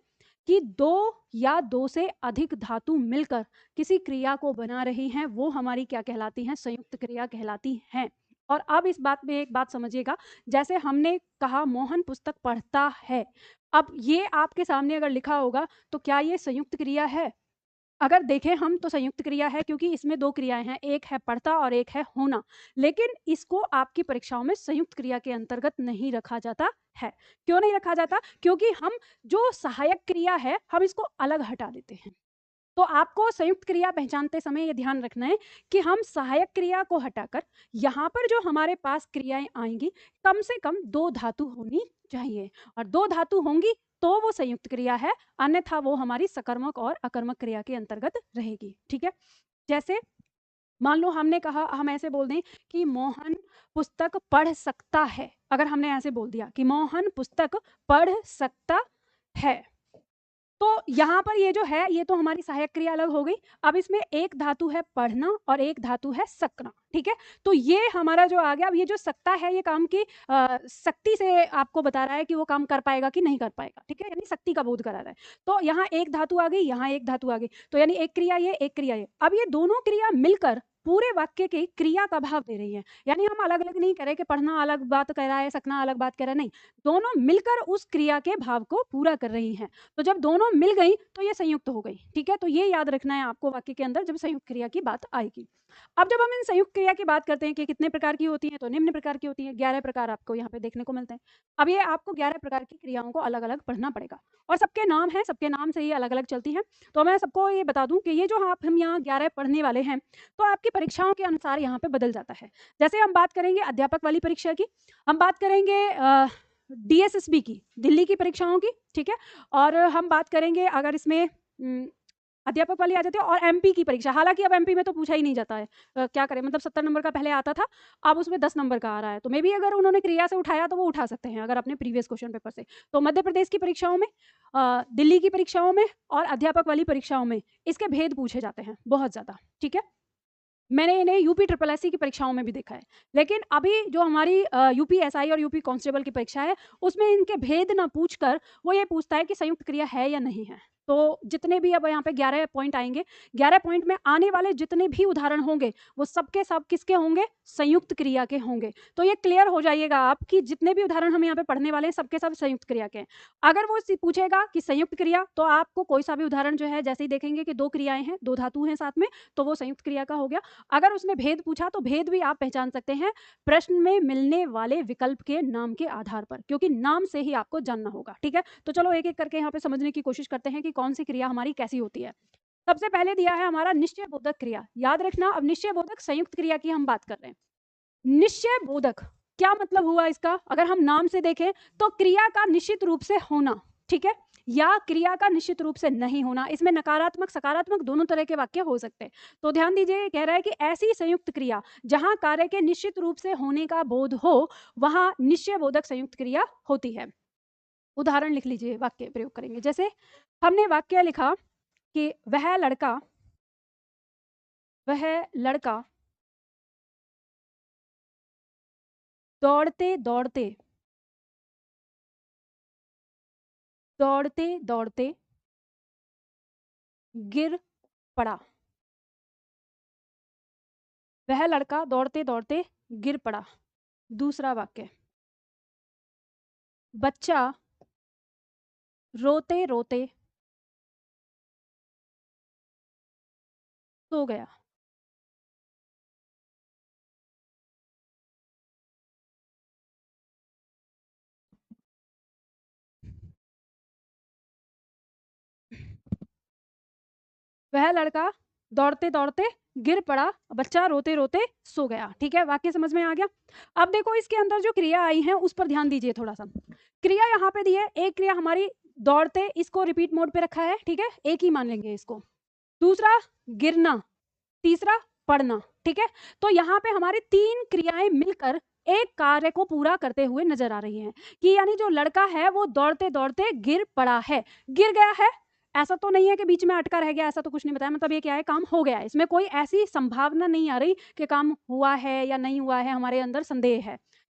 कि दो या दो से अधिक धातु मिलकर किसी क्रिया को बना रही हैं, वो हमारी क्या कहलाती हैं, संयुक्त क्रिया कहलाती हैं। और अब इस बात में एक बात समझिएगा, जैसे हमने कहा मोहन पुस्तक पढ़ता है, अब ये आपके सामने अगर लिखा होगा तो क्या ये संयुक्त क्रिया है? अगर देखें हम तो संयुक्त क्रिया है, क्योंकि इसमें दो क्रियाएं हैं, एक है पढ़ता और एक है होना, लेकिन इसको आपकी परीक्षाओं में संयुक्त क्रिया के अंतर्गत नहीं रखा जाता है। क्यों नहीं रखा जाता? क्योंकि हम जो सहायक क्रिया है हम इसको अलग हटा देते हैं। तो आपको संयुक्त क्रिया पहचानते समय ये ध्यान रखना है कि हम सहायक क्रिया को हटाकर यहाँ पर जो हमारे पास क्रियाएं आएंगी कम से कम दो धातु होनी चाहिए, और दो धातु होंगी तो वो संयुक्त क्रिया है, अन्यथा वो हमारी सकर्मक और अकर्मक क्रिया के अंतर्गत रहेगी। ठीक है, जैसे मान लो हमने कहा, हम ऐसे बोल दें कि मोहन पुस्तक पढ़ सकता है। अगर हमने ऐसे बोल दिया कि मोहन पुस्तक पढ़ सकता है, तो यहाँ पर ये जो है ये तो हमारी सहायक क्रिया अलग हो गई। अब इसमें एक धातु है पढ़ना और एक धातु है सकना। ठीक है, तो ये हमारा जो आ गया। अब ये जो सकता है ये काम की शक्ति से आपको बता रहा है कि वो काम कर पाएगा कि नहीं कर पाएगा। ठीक है, यानी शक्ति का बोध करा रहा है। तो यहाँ एक धातु आ गई, यहाँ एक धातु आ गई, तो यानी एक क्रिया ये, एक क्रिया ये। अब ये दोनों क्रिया मिलकर पूरे वाक्य की क्रिया का भाव दे रही है। यानी हम अलग अलग नहीं करें कि पढ़ना अलग बात कह रहा है, सकना अलग बात कह रहा है, नहीं, दोनों मिलकर उस क्रिया के भाव को पूरा कर रही हैं। तो जब दोनों मिल गई तो ये संयुक्त हो गई। ठीक है, तो ये याद रखना है आपको वाक्य के अंदर जब संयुक्त क्रिया की बात आएगी। अब जब हम इन संयुक्त क्रिया की बात करते हैं कि कितने प्रकार की होती है, तो निम्न प्रकार की होती है। 11 प्रकार आपको यहाँ पे देखने को मिलते हैं। अब ये आपको 11 प्रकार की क्रियाओं को अलग अलग पढ़ना पड़ेगा, और सबके नाम हैं, सबके नाम से ये अलग अलग चलती हैं। तो मैं सबको ये बता दूं कि ये जो हम यहाँ 11 पढ़ने वाले हैं, तो आपकी परीक्षाओं के अनुसार यहाँ पे बदल जाता है। जैसे हम बात करेंगे अध्यापक वाली परीक्षा की, हम बात करेंगे DSSB की, दिल्ली की परीक्षाओं की। ठीक है, और हम बात करेंगे अगर इसमें अध्यापक वाली आ जाती है, और MP की परीक्षा। हालांकि अब MP में तो पूछा ही नहीं जाता है, क्या करें, मतलब 70 नंबर का पहले आता था, अब उसमें 10 नंबर का आ रहा है। तो मे भी अगर उन्होंने क्रिया से उठाया तो वो उठा सकते हैं अगर अपने प्रीवियस क्वेश्चन पेपर से। तो मध्य प्रदेश की परीक्षाओं में, दिल्ली की परीक्षाओं में और अध्यापक वाली परीक्षाओं में इसके भेद पूछे जाते हैं बहुत ज़्यादा। ठीक है, मैंने इन्हें UP SSS की परीक्षाओं में भी देखा है, लेकिन अभी जो हमारी UP SI और UP कांस्टेबल की परीक्षा है उसमें इनके भेद ना पूछकर वो ये पूछता है कि संयुक्त क्रिया है या नहीं है। तो जितने भी अब यहाँ पे 11 पॉइंट आएंगे, 11 पॉइंट में आने वाले जितने भी उदाहरण होंगे वो सबके सब किसके होंगे? संयुक्त क्रिया के होंगे। तो ये क्लियर हो जाइएगा आप कि जितने भी उदाहरण हम यहाँ पे पढ़ने वाले हैं सबके सब संयुक्त क्रिया के हैं। अगर वो पूछेगा कि संयुक्त क्रिया, तो आपको कोई सा भी उदाहरण जो है जैसे ही देखेंगे कि दो क्रियाएं हैं, दो धातु हैं साथ में, तो वो संयुक्त क्रिया का हो गया। अगर उसने भेद पूछा तो भेद भी आप पहचान सकते हैं प्रश्न में मिलने वाले विकल्प के नाम के आधार पर, क्योंकि नाम से ही आपको जानना होगा। ठीक है, तो चलो एक एक करके यहाँ पे समझने की कोशिश करते हैं कि कौन सी क्रिया हमारी कैसी होती है। सबसे पहले दिया है हमारा निश्चय बोधक क्रिया। याद रखना, अब निश्चय बोधक संयुक्त क्रिया की हम बात कर रहे हैं। निश्चय बोधक क्या मतलब हुआ इसका? अगर हम नाम से देखें तो क्रिया का निश्चित रूप से होना, ठीक है, या क्रिया का निश्चित रूप से नहीं होना। इसमें नकारात्मक सकारात्मक दोनों तरह के वाक्य हो सकते हैं। तो ध्यान दीजिए, कह रहा है कि ऐसी संयुक्त क्रिया जहां कार्य के निश्चित रूप से होने का बोध हो, वहां निश्चय बोधक संयुक्त क्रिया होती है। उदाहरण लिख लीजिए, वाक्य प्रयोग करेंगे। जैसे हमने वाक्य लिखा कि वह लड़का दौड़ते दौड़ते गिर पड़ा। वह लड़का दौड़ते दौड़ते गिर पड़ा। दूसरा वाक्य, बच्चा रोते रोते सो गया। वह लड़का दौड़ते दौड़ते गिर पड़ा, बच्चा रोते रोते सो गया। ठीक है, वाक्य समझ में आ गया। अब देखो इसके अंदर जो क्रिया आई है उस पर ध्यान दीजिए थोड़ा सा। क्रिया यहाँ पे दी है, एक क्रिया हमारी दौड़ते, इसको रिपीट मोड पे रखा है। ठीक है, एक ही मान लेंगे इसको। दूसरा गिरना, तीसरा पढ़ना। ठीक है, तो यहाँ पे हमारी तीन क्रियाएं मिलकर एक कार्य को पूरा करते हुए नजर आ रही हैं कि यानी जो लड़का है वो दौड़ते दौड़ते गिर पड़ा है, गिर गया है। ऐसा तो नहीं है कि बीच में अटका रह गया, ऐसा तो कुछ नहीं बताया। मतलब ये क्या है, काम हो गया है। इसमें कोई ऐसी संभावना नहीं आ रही कि काम हुआ है या नहीं हुआ है, हमारे अंदर संदेह है।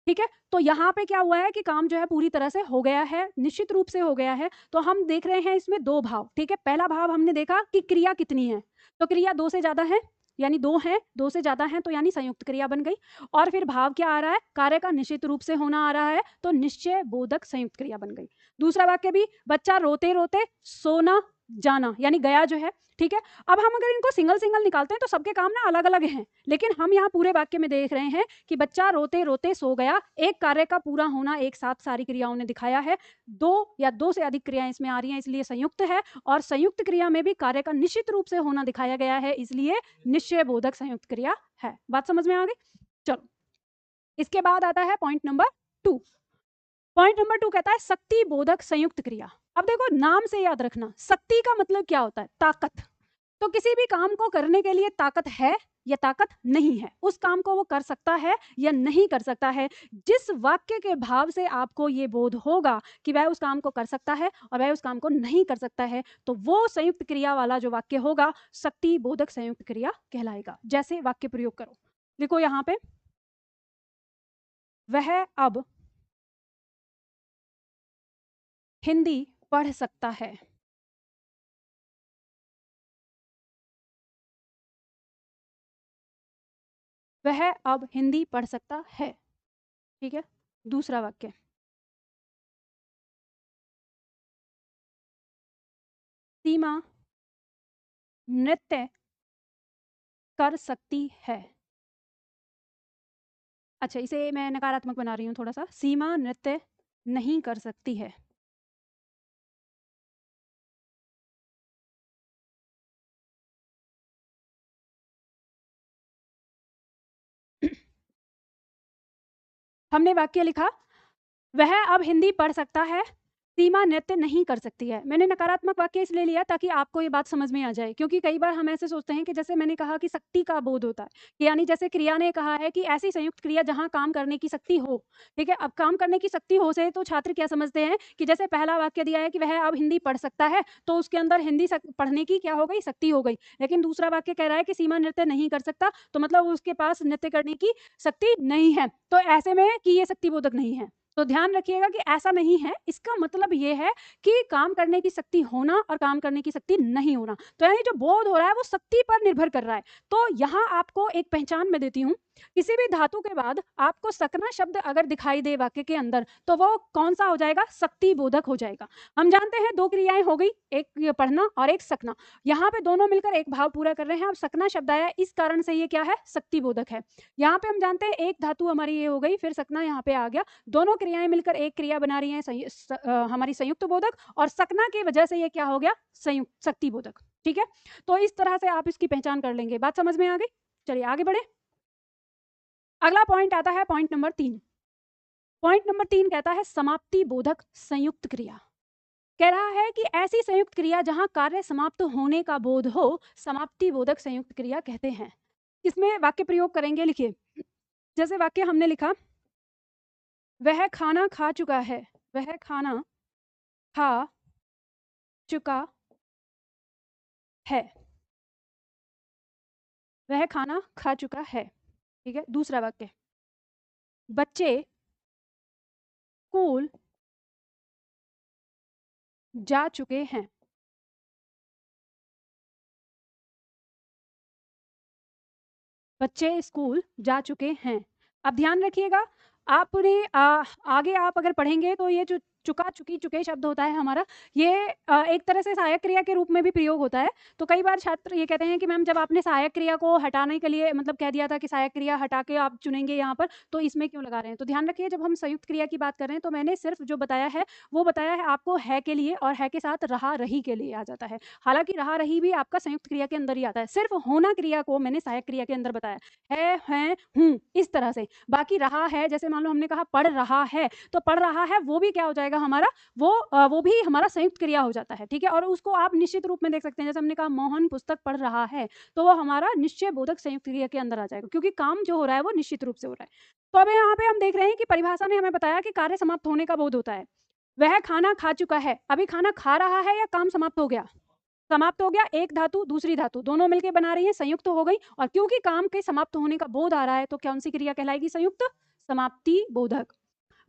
ठीक है, तो यहाँ पे क्या हुआ है कि काम जो है पूरी तरह से हो गया है, निश्चित रूप से हो गया है। तो हम देख रहे हैं इसमें दो भाव। ठीक है, पहला भाव हमने देखा कि क्रिया कितनी है, तो क्रिया दो से ज्यादा है। यानी दो हैं, दो से ज्यादा हैं तो यानी संयुक्त क्रिया बन गई। और फिर भाव क्या आ रहा है, कार्य का निश्चित रूप से होना आ रहा है, तो निश्चय बोधक संयुक्त क्रिया बन गई। दूसरा वाक्य भी, बच्चा रोते रोते सोना जाना, यानी गया जो है, ठीक है। अब हम अगर इनको सिंगल सिंगल निकालते हैं तो सबके काम ना अलग अलग हैं, लेकिन हम यहाँ पूरे वाक्य में देख रहे हैं कि बच्चा रोते रोते सो गया, एक कार्य का पूरा होना एक साथ सारी क्रियाओं ने दिखाया है। दो या दो से अधिक क्रियाएं इसमें आ रही हैं, इसलिए संयुक्त है, और संयुक्त क्रिया में भी कार्य का निश्चित रूप से होना दिखाया गया है, इसलिए निश्चय बोधक संयुक्त क्रिया है। बात समझ में आ गई? चलो, इसके बाद आता है पॉइंट नंबर 2। पॉइंट नंबर 2 कहता है शक्ति बोधक संयुक्त क्रिया। अब देखो, नाम से याद रखना, शक्ति का मतलब क्या होता है, ताकत। तो किसी भी काम को करने के लिए ताकत है या ताकत नहीं है, उस काम को वो कर सकता है या नहीं कर सकता है। जिस वाक्य के भाव से आपको ये बोध होगा कि वह उस काम को कर सकता है और वह उस काम को नहीं कर सकता है, तो वो संयुक्त क्रिया वाला जो वाक्य होगा शक्ति बोधक संयुक्त क्रिया कहलाएगा। जैसे वाक्य प्रयोग करो, देखो यहाँ पे, वह अब हिंदी पढ़ सकता है। वह अब हिंदी पढ़ सकता है, ठीक है। दूसरा वाक्य, सीमा नृत्य कर सकती है। अच्छा, इसे मैं नकारात्मक बना रही हूँ थोड़ा सा, सीमा नृत्य नहीं कर सकती है। हमने वाक्य लिखा, वह अब हिंदी पढ़ सकता है, सीमा नृत्य नहीं कर सकती है। मैंने नकारात्मक वाक्य इसलिए लिया ताकि आपको ये बात समझ में आ जाए, क्योंकि कई बार हम ऐसे सोचते हैं कि जैसे मैंने कहा कि शक्ति का बोध होता है, कि यानी जैसे क्रिया ने कहा है कि ऐसी संयुक्त क्रिया जहां काम करने की शक्ति हो, ठीक है। अब काम करने की शक्ति हो से तो छात्र क्या समझते हैं कि जैसे पहला वाक्य दिया है कि वह अब हिंदी पढ़ सकता है, तो उसके अंदर हिंदी पढ़ने की क्या हो गई, शक्ति हो गई। लेकिन दूसरा वाक्य कह रहा है कि सीमा नृत्य नहीं कर सकता, तो मतलब उसके पास नृत्य करने की शक्ति नहीं है, तो ऐसे में कि ये शक्ति बोधक नहीं है। तो ध्यान रखिएगा कि ऐसा नहीं है, इसका मतलब ये है कि काम करने की शक्ति होना और काम करने की शक्ति नहीं होना, तो यानी जो बोध हो रहा है वो शक्ति पर निर्भर कर रहा है। तो यहाँ आपको एक पहचान मैं देती हूँ, किसी भी धातु के बाद आपको सकना शब्द अगर दिखाई दे वाक्य के अंदर, तो वो कौन सा हो जाएगा, शक्ति बोधक हो जाएगा। हम जानते हैं दो क्रियाएं हो गई, एक पढ़ना और एक सकना, यहाँ पे दोनों मिलकर एक भाव पूरा कर रहे हैं। अब सकना शब्द आया, इस कारण से ये क्या है, शक्ति बोधक है। यहाँ पे हम जानते हैं एक धातु हमारी ये हो गई, फिर सकना यहाँ पे आ गया, दोनों क्रियाएं मिलकर एक क्रिया बना रही हैं हमारी संयुक्त बोधक, और सकना की वजह से ये क्या हो गया, संयुक्त शक्ति बोधक, ठीक है। तो इस तरह से आप इसकी पहचान कर लेंगे। बात समझ में आ गई? चलिए आगे बढ़े। अगला पॉइंट आता है पॉइंट नंबर 3। पॉइंट नंबर 3 कहता है समाप्ति बोधक संयुक्त क्रिया। कह रहा है कि ऐसी संयुक्त क्रिया जहां कार्य समाप्त होने का बोध हो, समाप्ति बोधक संयुक्त क्रिया कहते हैं। इसमें वाक्य प्रयोग करेंगे, लिखिए। जैसे वाक्य हमने लिखा, वह खाना खा चुका है, वह खाना खा चुका है, वह खाना खा चुका है, ठीक है। दूसरा वाक्य, बच्चे स्कूल जा चुके हैं, बच्चे स्कूल जा चुके हैं। अब ध्यान रखिएगा, आपने आगे आप अगर पढ़ेंगे तो ये जो चुका चुकी चुके शब्द होता है हमारा, ये एक तरह से सहायक क्रिया के रूप में भी प्रयोग होता है। तो कई बार छात्र ये कहते हैं कि मैम जब आपने सहायक क्रिया को हटाने के लिए मतलब कह दिया था कि सहायक क्रिया हटा के आप चुनेंगे यहाँ पर, तो इसमें क्यों लगा रहे हैं। तो ध्यान रखिए, जब हम संयुक्त क्रिया की बात कर रहे हैं तो मैंने सिर्फ जो बताया है वो बताया है आपको है के लिए, और है के साथ रहा रही के लिए आ जाता है। हालांकि रहा रही भी आपका संयुक्त क्रिया के अंदर ही आता है, सिर्फ होना क्रिया को मैंने सहायक क्रिया के अंदर बताया है हूँ, इस तरह से। बाकी रहा है, जैसे मान लो हमने कहा पढ़ रहा है, तो पढ़ रहा है वो भी क्या हो जाएगा हमारा, वो भी हमारा संयुक्त क्रिया हो जाता है, ठीक है। और उसको आप निश्चित रूप में देख सकते हैं, जैसे हमने कहा मोहन पुस्तक पढ़ रहा है, तो वो हमारा निश्चय बोधक संयुक्त क्रिया के अंदर आ जाएगा, क्योंकि काम जो हो रहा है वो निश्चित रूप से हो रहा है। तो अब यहाँ पे हम देख रहे हैं कि परिभाषा ने हमें बताया कि कार्य समाप्त होने का बोध होता है। वह खाना खा चुका है, अभी खाना खा रहा है या काम समाप्त हो गया, समाप्त हो गया। एक धातु दूसरी धातु दोनों मिलकर बना रही है, संयुक्त हो गई, और क्योंकि काम के समाप्त होने का बोध आ रहा है तो कौन सी क्रिया कहलाएगी, संयुक्त, समाप्ति बोधक।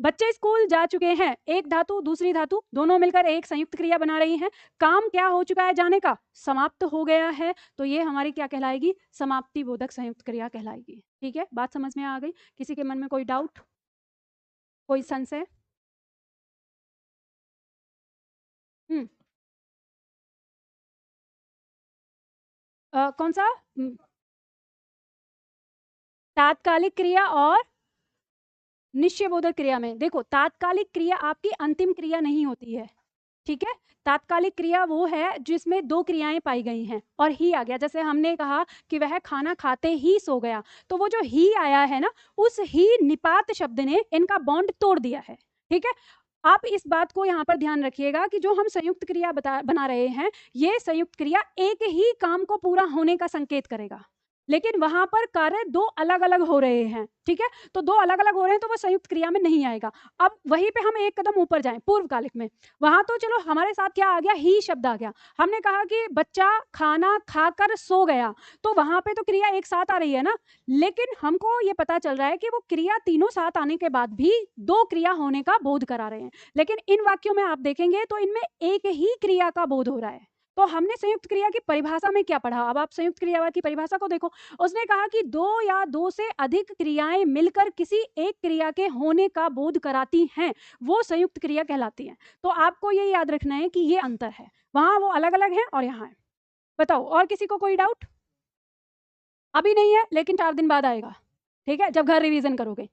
बच्चे स्कूल जा चुके हैं, एक धातु दूसरी धातु दोनों मिलकर एक संयुक्त क्रिया बना रही हैं। काम क्या हो चुका है जाने का, समाप्त हो गया है, तो ये हमारी क्या कहलाएगी, समाप्ति बोधक संयुक्त क्रिया कहलाएगी। ठीक है, बात समझ में आ गई? किसी के मन में कोई डाउट, कोई संशय? कौन सा? तात्कालिक क्रिया और निश्चयबोधक क्रिया में देखो, तात्कालिक क्रिया आपकी अंतिम क्रिया नहीं होती है। ठीक है, तात्कालिक क्रिया वो है जिसमें दो क्रियाएं पाई गई हैं और ही आ गया। जैसे हमने कहा कि वह खाना खाते ही सो गया, तो वो जो ही आया है ना, उस ही निपात शब्द ने इनका बॉन्ड तोड़ दिया है। ठीक है, आप इस बात को यहाँ पर ध्यान रखिएगा कि जो हम संयुक्त क्रिया बना रहे हैं, ये संयुक्त क्रिया एक ही काम को पूरा होने का संकेत करेगा, लेकिन वहां पर कार्य दो अलग अलग हो रहे हैं। ठीक है, तो दो अलग अलग हो रहे हैं तो वो संयुक्त क्रिया में नहीं आएगा। अब वहीं पे हम एक कदम ऊपर जाएं, पूर्वकालिक में, वहां तो चलो हमारे साथ क्या आ गया, ही शब्द आ गया। हमने कहा कि बच्चा खाना खाकर सो गया, तो वहां पे तो क्रिया एक साथ आ रही है ना, लेकिन हमको ये पता चल रहा है कि वो क्रिया तीनों साथ आने के बाद भी दो क्रिया होने का बोध करा रहे हैं। लेकिन इन वाक्यों में आप देखेंगे तो इनमें एक ही क्रिया का बोध हो रहा है। तो हमने संयुक्त क्रिया की परिभाषा में क्या पढ़ा, अब आप संयुक्त क्रिया की परिभाषा को देखो। उसने कहा कि दो या दो से अधिक क्रियाएं मिलकर किसी एक क्रिया के होने का बोध कराती हैं, वो संयुक्त क्रिया कहलाती है। तो आपको ये याद रखना है कि ये अंतर है, वहां वो अलग अलग है और यहाँ है। बताओ, और किसी को कोई डाउट? अभी नहीं है, लेकिन 4 दिन बाद आएगा। ठीक है, जब घर रिवीजन करोगे।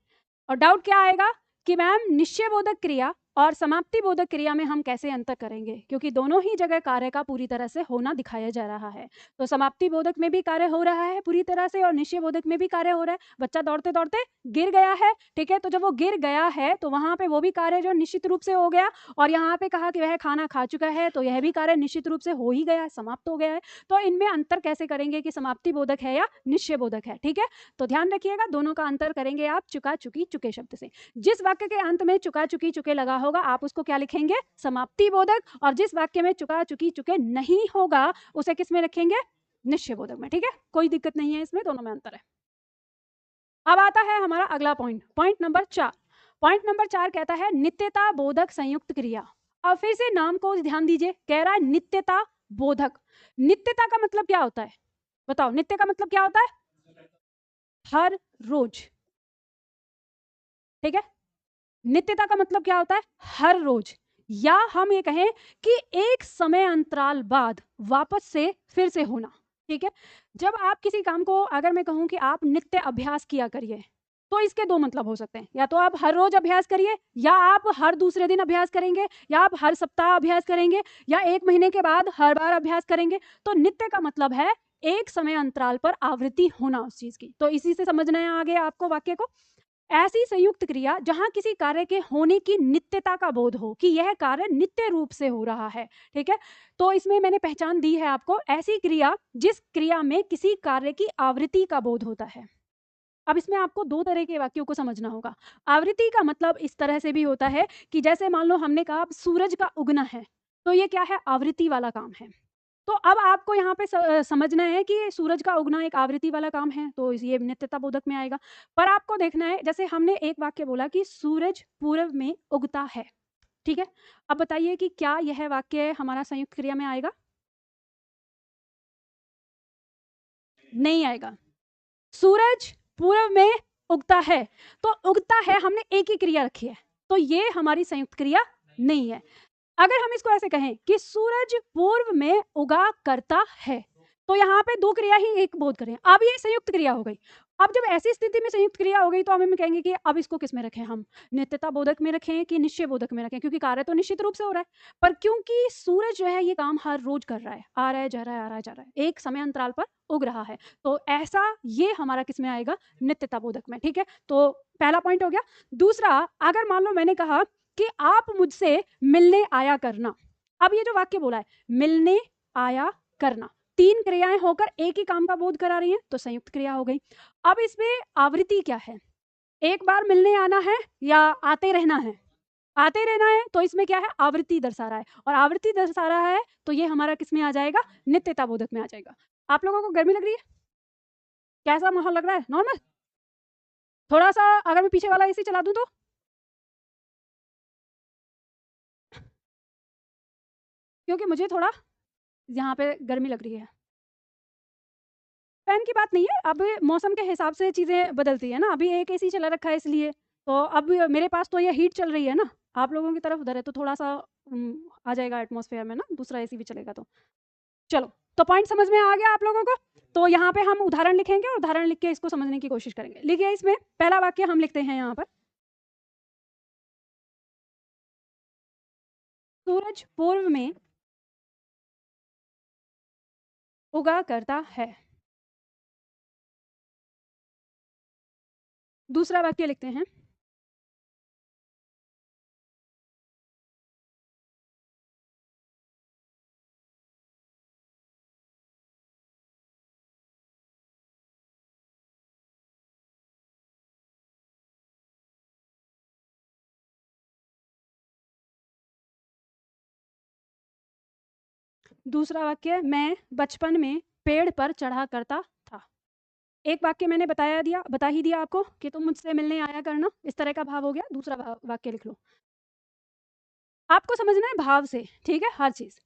और डाउट क्या आएगा कि मैम निश्चय बोधक क्रिया और समाप्ति बोधक क्रिया में हम कैसे अंतर करेंगे, क्योंकि दोनों ही जगह कार्य का पूरी तरह से होना दिखाया जा रहा है। तो समाप्ति बोधक में भी कार्य हो रहा है पूरी तरह से और निश्चय बोधक में भी कार्य हो रहा है। बच्चा दौड़ते दौड़ते गिर गया है, ठीक है, तो जब वो गिर गया है तो वहां पे वो भी कार्य जो निश्चित रूप से हो गया, और यहाँ पे कहा कि वह खाना खा चुका है, तो यह भी कार्य निश्चित रूप से हो ही गया है, समाप्त हो गया है। तो इनमें अंतर कैसे करेंगे कि समाप्ति बोधक है या निश्चय बोधक है? ठीक है, तो ध्यान रखिएगा, दोनों का अंतर करेंगे आप चुका चुकी चुके शब्द से। जिस वाक्य के अंत में चुका चुकी चुके लगा होगा आप उसको क्या लिखेंगे, समाप्ति बोधक, और जिस वाक्य में चुका चुकी चुके नहीं होगा उसे किस में रखेंगे, निश्चय बोधक में। ठीक है, कोई दिक्कत नहीं है इसमें, दोनों में अंतर है। अब आता है हमारा अगला point, point number 4। Point number 4 कहता है नित्यता बोधक संयुक्त क्रिया। अब फिर से नाम को ध्यान दीजिए, कह रहा है नित्यता बोधक। नित्यता का मतलब क्या होता है, बताओ, नित्य का मतलब क्या होता है, हर रोज। ठीक है, नित्यता का मतलब क्या होता है, हर रोज, या हम ये कहें कि एक समय अंतराल बाद वापस से फिर से होना। ठीक है, जब आप किसी काम को, अगर मैं कहूं कि आप नित्य अभ्यास किया करिए, तो इसके दो मतलब हो सकते हैं, या तो आप हर रोज अभ्यास करिए, या आप हर दूसरे दिन अभ्यास करेंगे, या आप हर सप्ताह अभ्यास करेंगे, या 1 महीने के बाद हर बार अभ्यास करेंगे। तो नित्य का मतलब है एक समय अंतराल पर आवृत्ति होना उस चीज की। तो इसी से समझना है आगे आपको वाक्य को। ऐसी संयुक्त क्रिया जहां किसी कार्य के होने की नित्यता का बोध हो, कि यह कार्य नित्य रूप से हो रहा है। ठीक है, तो इसमें मैंने पहचान दी है आपको, ऐसी क्रिया जिस क्रिया में किसी कार्य की आवृत्ति का बोध होता है। अब इसमें आपको दो तरह के वाक्यों को समझना होगा। आवृत्ति का मतलब इस तरह से भी होता है कि जैसे मान लो हमने कहा सूरज का उगना है, तो ये क्या है, आवृत्ति वाला काम है। तो अब आपको यहाँ पे समझना है कि सूरज का उगना एक आवृत्ति वाला काम है, तो ये नित्यता बोधक में आएगा। पर आपको देखना है, जैसे हमने एक वाक्य बोला कि सूरज पूर्व में उगता है। ठीक है, अब बताइए कि क्या यह वाक्य हमारा संयुक्त क्रिया में आएगा? नहीं आएगा। सूरज पूर्व में उगता है, तो उगता है हमने एक ही क्रिया रखी है, तो ये हमारी संयुक्त क्रिया नहीं है। अगर हम इसको ऐसे कहें कि सूरज पूर्व में उगा करता है, तो यहाँ पे दो क्रिया ही एक बोध करें, अब ये संयुक्त क्रिया हो गई। अब जब ऐसी स्थिति में संयुक्त क्रिया हो गई तो हम कहेंगे कि अब इसको किस में रखें, हम नित्यता बोधक में रखें कि निश्चय बोधक में रखें, क्योंकि कार्य तो निश्चित रूप से हो रहा है, पर क्योंकि सूरज जो है ये काम हर रोज कर रहा है, आ रहा है जा रहा है, आ रहा है जा रहा है, एक समय अंतराल पर उग रहा है, तो ऐसा ये हमारा किस में आएगा, नित्यता बोधक में। ठीक है, तो पहला पॉइंट हो गया। दूसरा, अगर मान लो मैंने कहा कि आप मुझसे मिलने आया करना, अब ये जो वाक्य बोला है मिलने आया करना, तीन क्रियाएं होकर एक ही काम का बोध करा रही हैं, तो संयुक्त क्रिया हो गई। अब इसमें आवृत्ति क्या है, एक बार मिलने आना है या आते रहना है, आते रहना है, तो इसमें क्या है, आवृत्ति दर्शा रहा है, और आवृत्ति दर्शा रहा है तो ये हमारा किस में आ जाएगा, नित्यता बोधक में आ जाएगा। आप लोगों को गर्मी लग रही है, कैसा माहौल लग रहा है, नॉर्मल? थोड़ा सा अगर मैं पीछे वाला एसी चला दूं तो क्योंकि मुझे थोड़ा यहाँ पे गर्मी लग रही है। फैन की बात नहीं है, अब मौसम के हिसाब से चीज़ें बदलती है ना, अभी एक एसी चला रखा है इसलिए, तो अब मेरे पास तो ये हीट चल रही है ना, आप लोगों की तरफ उधर है तो थोड़ा-सा आ जाएगा एटमॉस्फेयर में ना, दूसरा एसी भी चलेगा तो। चलो, तो पॉइंट समझ में आ गया आप लोगों को? तो यहाँ पे हम उदाहरण लिखेंगे और उदाहरण लिख के इसको समझने की कोशिश करेंगे। लिखिए इसमें पहला वाक्य हम लिखते हैं यहाँ पर। सूरज पूर्व में उगा करता है। दूसरा वाक्य लिखते हैं। दूसरा वाक्य, मैं बचपन में पेड़ पर चढ़ा करता था। एक वाक्य मैंने बता ही दिया आपको कि तुम मुझसे मिलने आया करना, इस तरह का भाव हो गया। दूसरा वाक्य लिख लो। आपको समझना है भाव से, ठीक है, हर चीज़।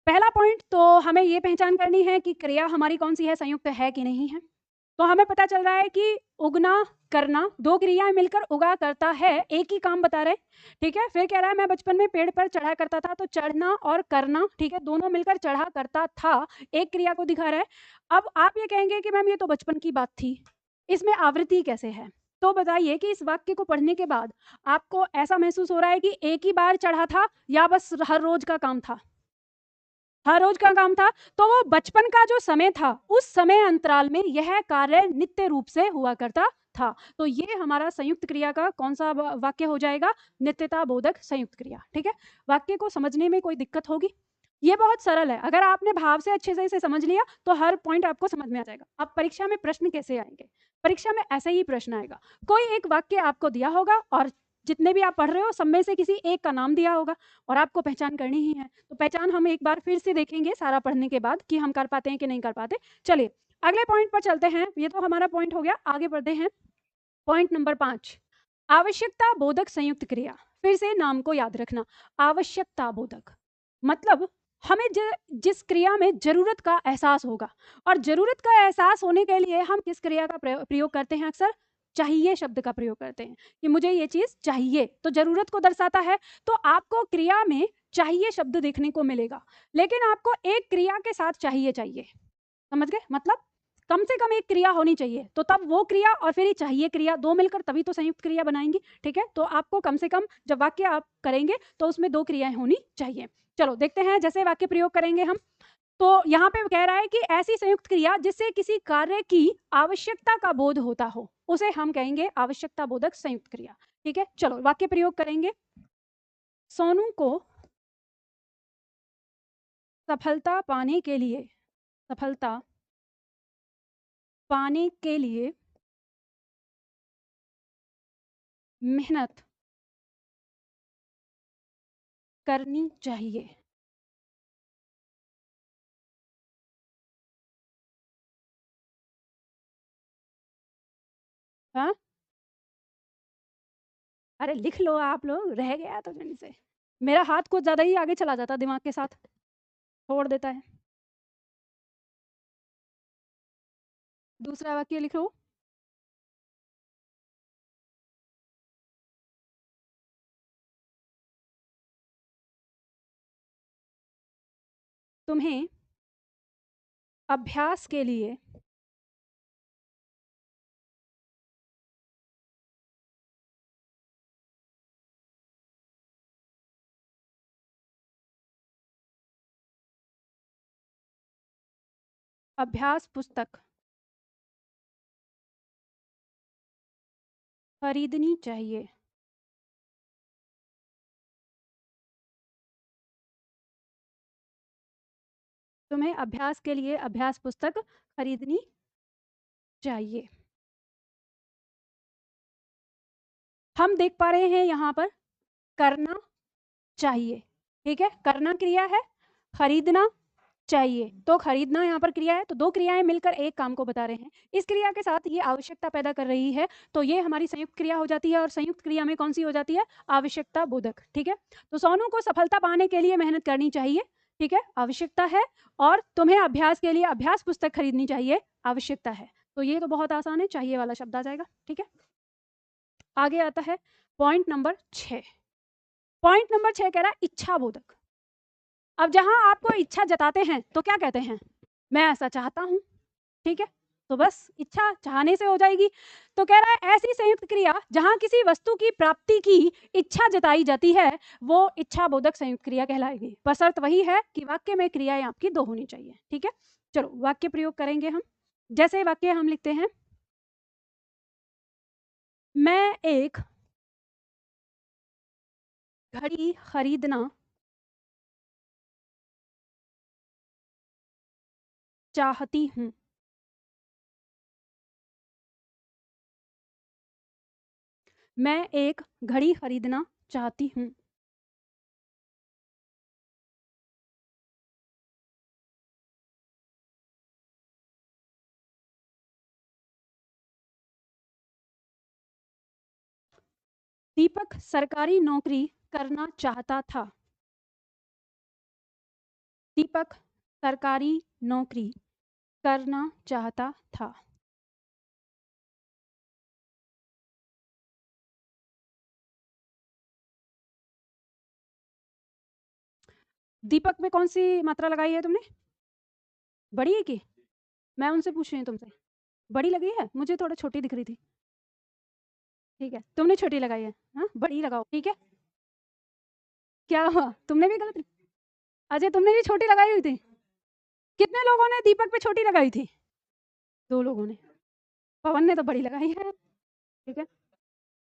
पहला पॉइंट तो हमें ये पहचान करनी है कि क्रिया हमारी कौन सी है, संयुक्त है कि नहीं है। तो हमें पता चल रहा है कि उगना, करना, दो क्रियाएं मिलकर उगा करता है, एक ही काम बता रहे, ठीक है। फिर कह रहा है मैं बचपन में पेड़ पर चढ़ा करता था, तो चढ़ना और करना, ठीक है, दोनों मिलकर चढ़ा करता था, एक क्रिया को दिखा रहा है। अब आप ये कहेंगे कि मैम ये तो बचपन की बात थी, इसमें आवृत्ति कैसे है? तो बताइए कि इस वाक्य को पढ़ने के बाद आपको ऐसा महसूस हो रहा है कि एक ही बार चढ़ा था या बस हर रोज का काम था? हर रोज का काम था। तो वो बचपन का जो समय था, उस समय अंतराल में यह कार्य नित्य रूप से हुआ करता था। तो ये हमारा संयुक्त क्रिया का कौन सा वाक्य हो जाएगा? नित्यता बोधक संयुक्त क्रिया, ठीक है। वाक्य को समझने में कोई दिक्कत होगी? ये बहुत सरल है, अगर आपने भाव से अच्छे से इसे समझ लिया तो हर पॉइंट आपको समझ में आ जाएगा। अब परीक्षा में प्रश्न कैसे आएंगे? परीक्षा में ऐसे ही प्रश्न आएगा, कोई एक वाक्य आपको दिया होगा और जितने भी आप पढ़ रहे हो सब में से किसी एक का नाम दिया होगा और आपको पहचान करनी ही है। तो पहचान हम एक बार फिर से देखेंगे सारा पढ़ने के बाद कि हम कर पाते हैं कि नहीं कर पाते। चलिए अगले पॉइंट पर चलते हैं। ये तो हमारा पॉइंट हो गया, आगे बढ़ते हैं। पॉइंट नंबर 5, आवश्यकता बोधक संयुक्त क्रिया। फिर से नाम को याद रखना, आवश्यकता बोधक मतलब हमें जिस क्रिया में जरूरत का एहसास होगा, और जरूरत का एहसास होने के लिए हम किस क्रिया का प्रयोग करते हैं? अक्सर चाहिए शब्द का प्रयोग करते हैं कि मुझे ये चीज चाहिए, तो जरूरत को दर्शाता है। तो आपको क्रिया में चाहिए शब्द देखने को मिलेगा, लेकिन आपको एक क्रिया के साथ चाहिए चाहिए, समझ गए? मतलब कम से कम एक क्रिया होनी चाहिए, तो तब वो क्रिया और फिर ये चाहिए क्रिया दो मिलकर तभी तो संयुक्त क्रिया बनाएंगी, ठीक है। तो आपको कम से कम जब वाक्य आप करेंगे तो उसमें दो क्रियाएं होनी चाहिए। चलो देखते हैं, जैसे वाक्य प्रयोग करेंगे हम। तो यहाँ पे कह रहा है कि ऐसी संयुक्त क्रिया जिससे किसी कार्य की आवश्यकता का बोध होता हो, उसे हम कहेंगे आवश्यकता बोधक संयुक्त क्रिया, ठीक है। चलो वाक्य प्रयोग करेंगे। सोनू को सफलता पाने के लिए मेहनत करनी चाहिए। हाँ, अरे लिख लो आप लोग, रह गया तो जल्दी से। मेरा हाथ कुछ ज्यादा ही आगे चला जाता दिमाग के साथ, छोड़ देता है। दूसरा वाक्य लिखो। तुम्हें अभ्यास के लिए अभ्यास पुस्तक खरीदनी चाहिए। तुम्हें अभ्यास के लिए अभ्यास पुस्तक खरीदनी चाहिए। हम देख पा रहे हैं यहाँ पर करना चाहिए, ठीक है, करना क्रिया है, खरीदना चाहिए, तो खरीदना यहाँ पर क्रिया है, तो दो क्रियाएं मिलकर एक काम को बता रहे हैं। इस क्रिया के साथ ये आवश्यकता पैदा कर रही है, तो ये हमारी संयुक्त क्रिया हो जाती है, और संयुक्त क्रिया में कौन सी हो जाती है? आवश्यकता बोधक, ठीक है। तो सोनू को सफलता पाने के लिए मेहनत करनी चाहिए, ठीक है, आवश्यकता है। और तुम्हें अभ्यास के लिए अभ्यास पुस्तक खरीदनी चाहिए, आवश्यकता है। तो ये तो बहुत आसान है, चाहिए वाला शब्द आ जाएगा। ठीक है, आगे आता है पॉइंट नंबर 6। पॉइंट नंबर 6 कह रहा है इच्छा बोधक। अब जहां आपको इच्छा जताते हैं तो क्या कहते हैं, मैं ऐसा चाहता हूं। ठीक है, तो बस इच्छा चाहने से हो जाएगी। तो कह रहा है ऐसी संयुक्त क्रिया जहां किसी वस्तु की प्राप्ति की इच्छा जताई जाती है वो इच्छा बोधक संयुक्त क्रिया कहलाएगी। बशर्त वही है कि वाक्य में क्रियाएं आपकी दो होनी चाहिए। ठीक है, चलो वाक्य प्रयोग करेंगे हम। जैसे वाक्य हम लिखते हैं, मैं एक घड़ी खरीदना चाहती हूं। मैं एक घड़ी खरीदना चाहती हूं। दीपक सरकारी नौकरी करना चाहता था। दीपक सरकारी नौकरी करना चाहता था। दीपक में कौन सी मात्रा लगाई है तुमने, बड़ी है कि, मैं उनसे पूछ रही हूँ तुमसे, बड़ी लगी है, मुझे थोड़ा छोटी दिख रही थी। ठीक है, तुमने छोटी लगाई है, हाँ बड़ी लगाओ। ठीक है, क्या हुआ, तुमने भी गलत, अजय तुमने भी छोटी लगाई हुई थी। कितने लोगों ने दीपक पे छोटी लगाई थी, 2 लोगों ने। पवन ने तो बड़ी लगाई है। ठीक है,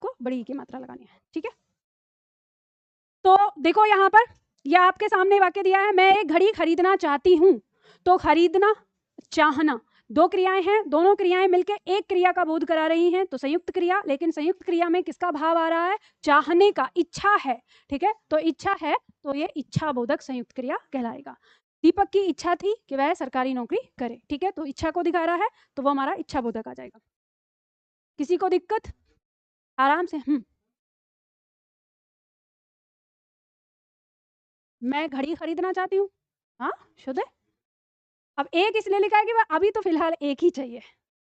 को बड़ी की मात्रा लगानी है। ठीक है, तो देखो यहाँ पर यह आपके सामने वाक्य दिया है, मैं एक घड़ी खरीदना चाहती हूँ। तो खरीदना, चाहना, दो क्रियाएं हैं, दोनों क्रियाएं मिलकर एक क्रिया का बोध करा रही हैं, तो संयुक्त क्रिया। लेकिन संयुक्त क्रिया में किसका भाव आ रहा है, चाहने का, इच्छा है। ठीक है, तो इच्छा है तो ये इच्छा बोधक संयुक्त क्रिया कहलाएगा। दीपक की इच्छा थी कि वह सरकारी नौकरी करे। ठीक है, तो इच्छा को दिखा रहा है तो वो हमारा इच्छा बोधक आ जाएगा। किसी को दिक्कत, आराम से। मैं घड़ी खरीदना चाहती हूँ, हाँ शुद्ध है। अब एक इसलिए लिखा है कि वह अभी तो फिलहाल एक ही चाहिए।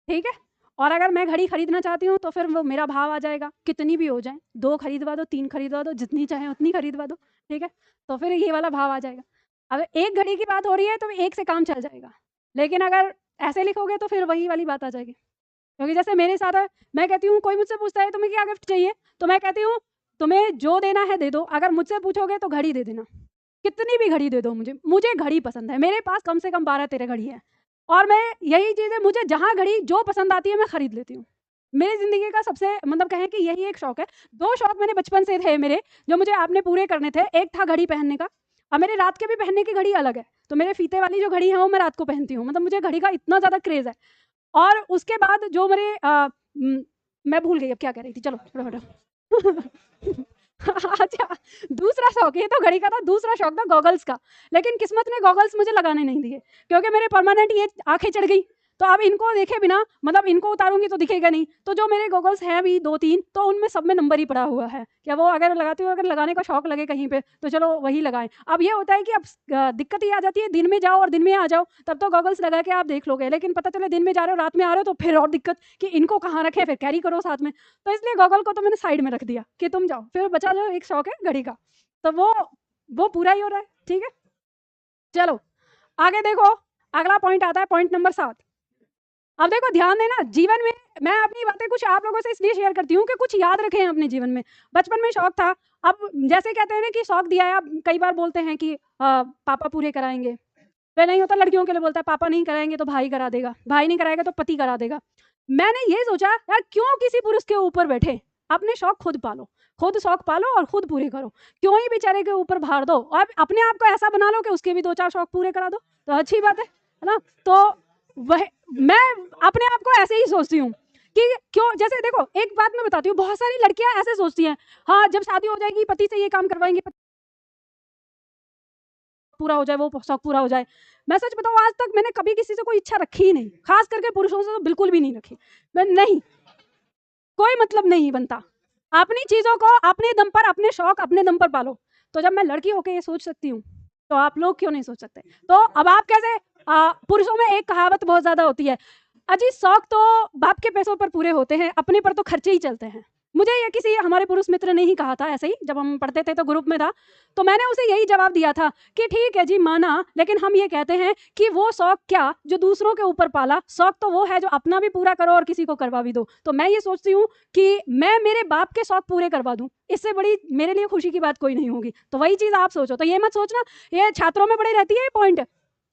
ठीक है, और अगर मैं घड़ी खरीदना चाहती हूँ तो फिर वो मेरा भाव आ जाएगा, कितनी भी हो जाए, 2 खरीदवा दो, 3 खरीदवा दो, जितनी चाहे उतनी खरीदवा दो। ठीक है, तो फिर ये वाला भाव आ जाएगा। अगर एक घड़ी की बात हो रही है तो एक से काम चल जाएगा, लेकिन अगर ऐसे लिखोगे तो फिर वही वाली बात आ जाएगी। क्योंकि जैसे मेरे साथ है, मैं कहती हूँ कोई मुझसे पूछता है तुम्हें क्या गिफ्ट चाहिए, तो मैं कहती हूँ तुम्हें जो देना है दे दो, अगर मुझसे पूछोगे तो घड़ी दे देना, कितनी भी घड़ी दे दो, मुझे मुझे घड़ी पसंद है, मेरे पास कम से कम 12-13 घड़ी है। और मैं यही चीज़ है, मुझे जहाँ घड़ी जो पसंद आती है मैं खरीद लेती हूँ। मेरी ज़िंदगी का सबसे मतलब कहें कि यही एक शौक है। 2 शौक मैंने बचपन से थे मेरे, जो मुझे आपने पूरे करने थे। एक था घड़ी पहनने का, अब मेरे रात के भी पहनने की घड़ी अलग है, तो मेरे फीते वाली जो घड़ी है वो मैं रात को पहनती हूँ। मतलब मुझे घड़ी का इतना ज़्यादा क्रेज़ है। और उसके बाद जो मेरे मैं भूल गई अब क्या कह रही थी, चलो छोड़ो हटो। अच्छा, दूसरा शौक, ये तो घड़ी का था, दूसरा शौक था गॉगल्स का। लेकिन किस्मत ने गॉगल्स मुझे लगाने नहीं दिए, क्योंकि मेरे परमानेंट ये आंखें चढ़ गई। तो अब इनको देखे बिना, मतलब इनको उतारूंगी तो दिखेगा नहीं, तो जो मेरे गॉगल्स हैं अभी 2-3, तो उनमें सब में नंबर ही पड़ा हुआ है। क्या वो अगर लगाती हूँ, अगर लगाने का शौक लगे कहीं पे तो चलो वही लगाएं। अब ये होता है कि अब दिक्कत ये आ जाती है, दिन में जाओ और दिन में आ जाओ, तब तो गॉगल्स लगा के आप देख लोगे, लेकिन पता चले दिन में जा रहे हो रात में आ रहे हो तो फिर और दिक्कत कि इनको कहाँ रखे, फिर कैरी करो साथ में। तो इसलिए गॉगल को तो मैंने साइड में रख दिया कि तुम जाओ, फिर बचा जो एक शौक है घड़ी का, तो वो पूरा ही हो रहा है। ठीक है, चलो आगे देखो, अगला पॉइंट आता है, पॉइंट नंबर 7। अब देखो ध्यान देना, जीवन में मैं अपनी बातें कुछ आप लोगों से इसलिए शेयर करती हूँ कि कुछ याद रखें अपने जीवन में। बचपन में शौक था, अब जैसे कहते हैं ना कि शौक दिया है, अब कई बार बोलते हैं कि पापा पूरे कराएंगे, वे नहीं होता, लड़कियों के लिए बोलता है पापा नहीं कराएंगे तो भाई करा देगा, भाई नहीं कराएगा तो पति करा देगा। मैंने ये सोचा यार क्यों किसी पुरुष के ऊपर बैठे, अपने शौक खुद पालो, खुद शौक पालो और खुद पूरे करो, क्यों ही बेचारे के ऊपर भार दो, और अपने आप को ऐसा बना लो कि उसके भी 2-4 शौक पूरे करा दो, तो अच्छी बात है ना। तो वह मैं अपने आप को ऐसे ही सोचती हूँ कि क्यों, जैसे देखो एक बात मैं बताती हूँ, बहुत सारी लड़कियां ऐसे सोचती हैं, हाँ जब शादी हो जाएगी पति से ये काम करवाएंगे, पूरा हो जाए, वो शौक पूरा हो जाए। मैं सच बताऊँ आज तक मैंने कभी किसी से कोई इच्छा रखी ही नहीं, खास करके पुरुषों से तो बिल्कुल भी नहीं रखी। मैं नहीं, कोई मतलब नहीं बनता, अपनी चीजों को अपने दम पर, अपने शौक अपने दम पर पालो। तो जब मैं लड़की होकर ये सोच सकती हूँ तो आप लोग क्यों नहीं सोच सकते? तो अब आप कैसे, पुरुषों में एक कहावत बहुत ज्यादा होती है, अजी शौक तो बाप के पैसों पर पूरे होते हैं, अपने पर तो खर्चे ही चलते हैं। मुझे ये किसी हमारे पुरुष मित्र ने ही कहा था, ऐसे ही जब हम पढ़ते थे तो ग्रुप में था, तो मैंने उसे यही जवाब दिया था कि ठीक है जी माना, लेकिन हम ये कहते हैं कि वो शौक क्या जो दूसरों के ऊपर पाला, शौक तो वो है जो अपना भी पूरा करो और किसी को करवा भी दो। तो मैं ये सोचती हूँ कि मैं मेरे बाप के शौक पूरे करवा दूं, इससे बड़ी मेरे लिए खुशी की बात कोई नहीं होगी। तो वही चीज आप सोचो, तो ये मत सोचना, ये छात्रों में बड़ी रहती है ये पॉइंट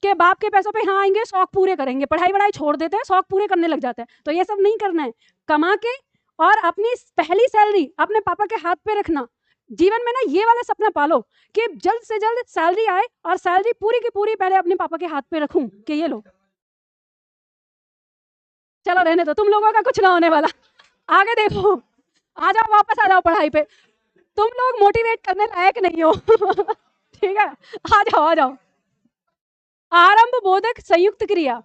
कि बाप के पैसों पे हाँ आएंगे शौक पूरे करेंगे, पढ़ाई वढ़ाई छोड़ देते हैं, शौक पूरे करने लग जाते हैं। तो ये सब नहीं करना है, कमा के और अपनी पहली सैलरी अपने पापा के हाथ पे रखना। जीवन में ना ये वाला सपना पालो कि जल्द से जल्द सैलरी आए और सैलरी पूरी की पूरी पहले अपने पापा के हाथ पे रखूं कि ये लो। चलो रहने दो, तुम लोगों का कुछ ना होने वाला, आगे देखो, आ जाओ वापस आ जाओ पढ़ाई पे, तुम लोग मोटिवेट करने लायक नहीं हो ठीक है, आ जाओ आ जाओ। आरंभ बोधक संयुक्त क्रिया,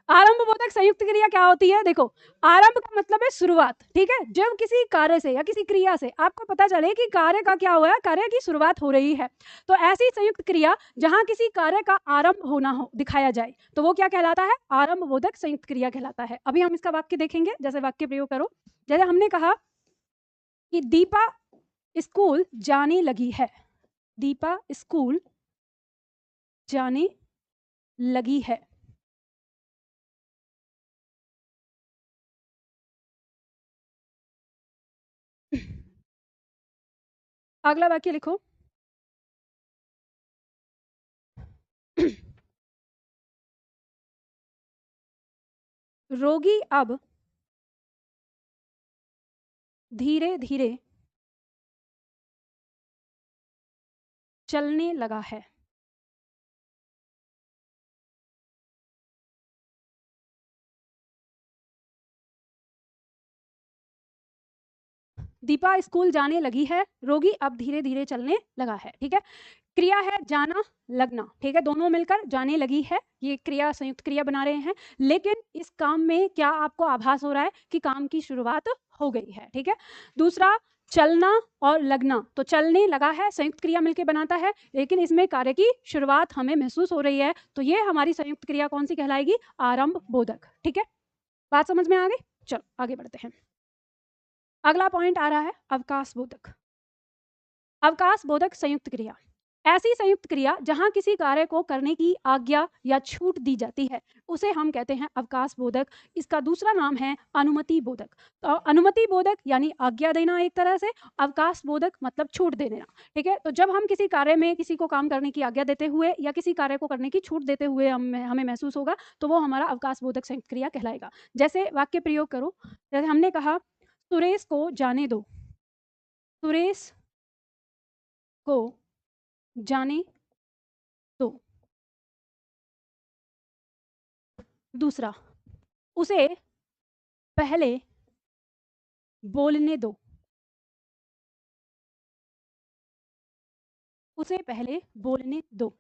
आरंभ बोधक संयुक्त क्रिया क्या होती है? देखो, आरंभ का मतलब है शुरुआत, ठीक है, जब किसी कार्य से या किसी क्रिया से आपको पता चले कि कार्य का क्या हुआ है, कार्य की शुरुआत हो रही है, तो ऐसी संयुक्त क्रिया जहां किसी कार्य का आरंभ होना हो दिखाया जाए, तो वो क्या कहलाता है? आरंभ बोधक संयुक्त क्रिया कहलाता है। अभी हम इसका वाक्य देखेंगे, जैसे वाक्य प्रयोग करो, जैसे हमने कहा कि दीपा स्कूल जाने लगी है, दीपा स्कूल जाने लगी है। अगला वाक्य लिखो रोगी अब धीरे धीरे चलने लगा है। दीपा स्कूल जाने लगी है, रोगी अब धीरे धीरे चलने लगा है। ठीक है, क्रिया है जाना लगना, ठीक है, दोनों मिलकर जाने लगी है, ये क्रिया संयुक्त क्रिया बना रहे हैं। लेकिन इस काम में क्या आपको आभास हो रहा है कि काम की शुरुआत हो गई है? ठीक है, दूसरा चलना और लगना, तो चलने लगा है संयुक्त क्रिया मिलकर बनाता है, लेकिन इसमें कार्य की शुरुआत हमें महसूस हो रही है, तो ये हमारी संयुक्त क्रिया कौन सी कहलाएगी? आरंभ बोधक। ठीक है, बात समझ में आ गई? चलो आगे बढ़ते हैं। अगला पॉइंट आ रहा है अवकाश बोधक। अवकाश बोधक संयुक्त क्रिया, ऐसी संयुक्त क्रिया जहां किसी कार्य को करने की आज्ञा या छूट दी जाती है, उसे हम कहते हैं अवकाश बोधक। इसका दूसरा नाम है अनुमति बोधक। तो अनुमति बोधक यानी आज्ञा देना एक तरह से, अवकाश बोधक मतलब छूट दे देना। ठीक है, तो जब हम किसी कार्य में किसी को काम करने की आज्ञा देते हुए या किसी कार्य को करने की छूट देते हुए हमें महसूस होगा, तो वो हमारा अवकाश बोधक संयुक्त क्रिया कहलाएगा। जैसे वाक्य प्रयोग करो, जैसे हमने कहा सुरेश को जाने दो, सुरेश को जाने दो। दूसरा, उसे पहले बोलने दो, उसे पहले बोलने दो।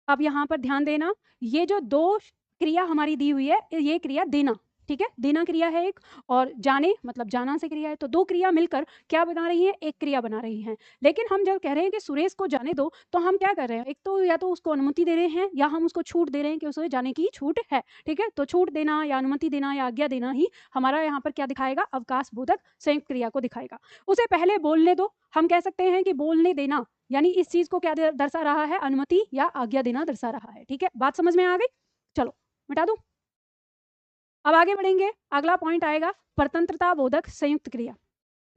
अब यहाँ पर ध्यान देना, ये जो दो क्रिया हमारी दी हुई है, ये क्रिया देना, ठीक है, देना क्रिया है एक, और जाने मतलब जाना से क्रिया है, तो दो क्रिया मिलकर क्या बना रही है? एक क्रिया बना रही हैं। लेकिन हम जब कह रहे हैं कि सुरेश को जाने दो, तो हम क्या कर रहे हैं? एक तो या तो उसको अनुमति दे रहे हैं या हम उसको छूट दे रहे हैं कि उसे जाने की छूट है। ठीक है, तो छूट देना या अनुमति देना या आज्ञा देना ही हमारा यहाँ पर क्या दिखाएगा? अवकाश बोधक संयुक्त क्रिया को दिखाएगा। उसे पहले बोलने दो, हम कह सकते हैं कि बोलने देना यानी इस चीज को क्या दर्शा रहा है? अनुमति या आज्ञा देना दर्शा रहा है। ठीक है, बात समझ में आ गई? चलो मिटा दूं, अब आगे बढ़ेंगे। अगला पॉइंट आएगा परतंत्रता बोधक संयुक्त क्रिया।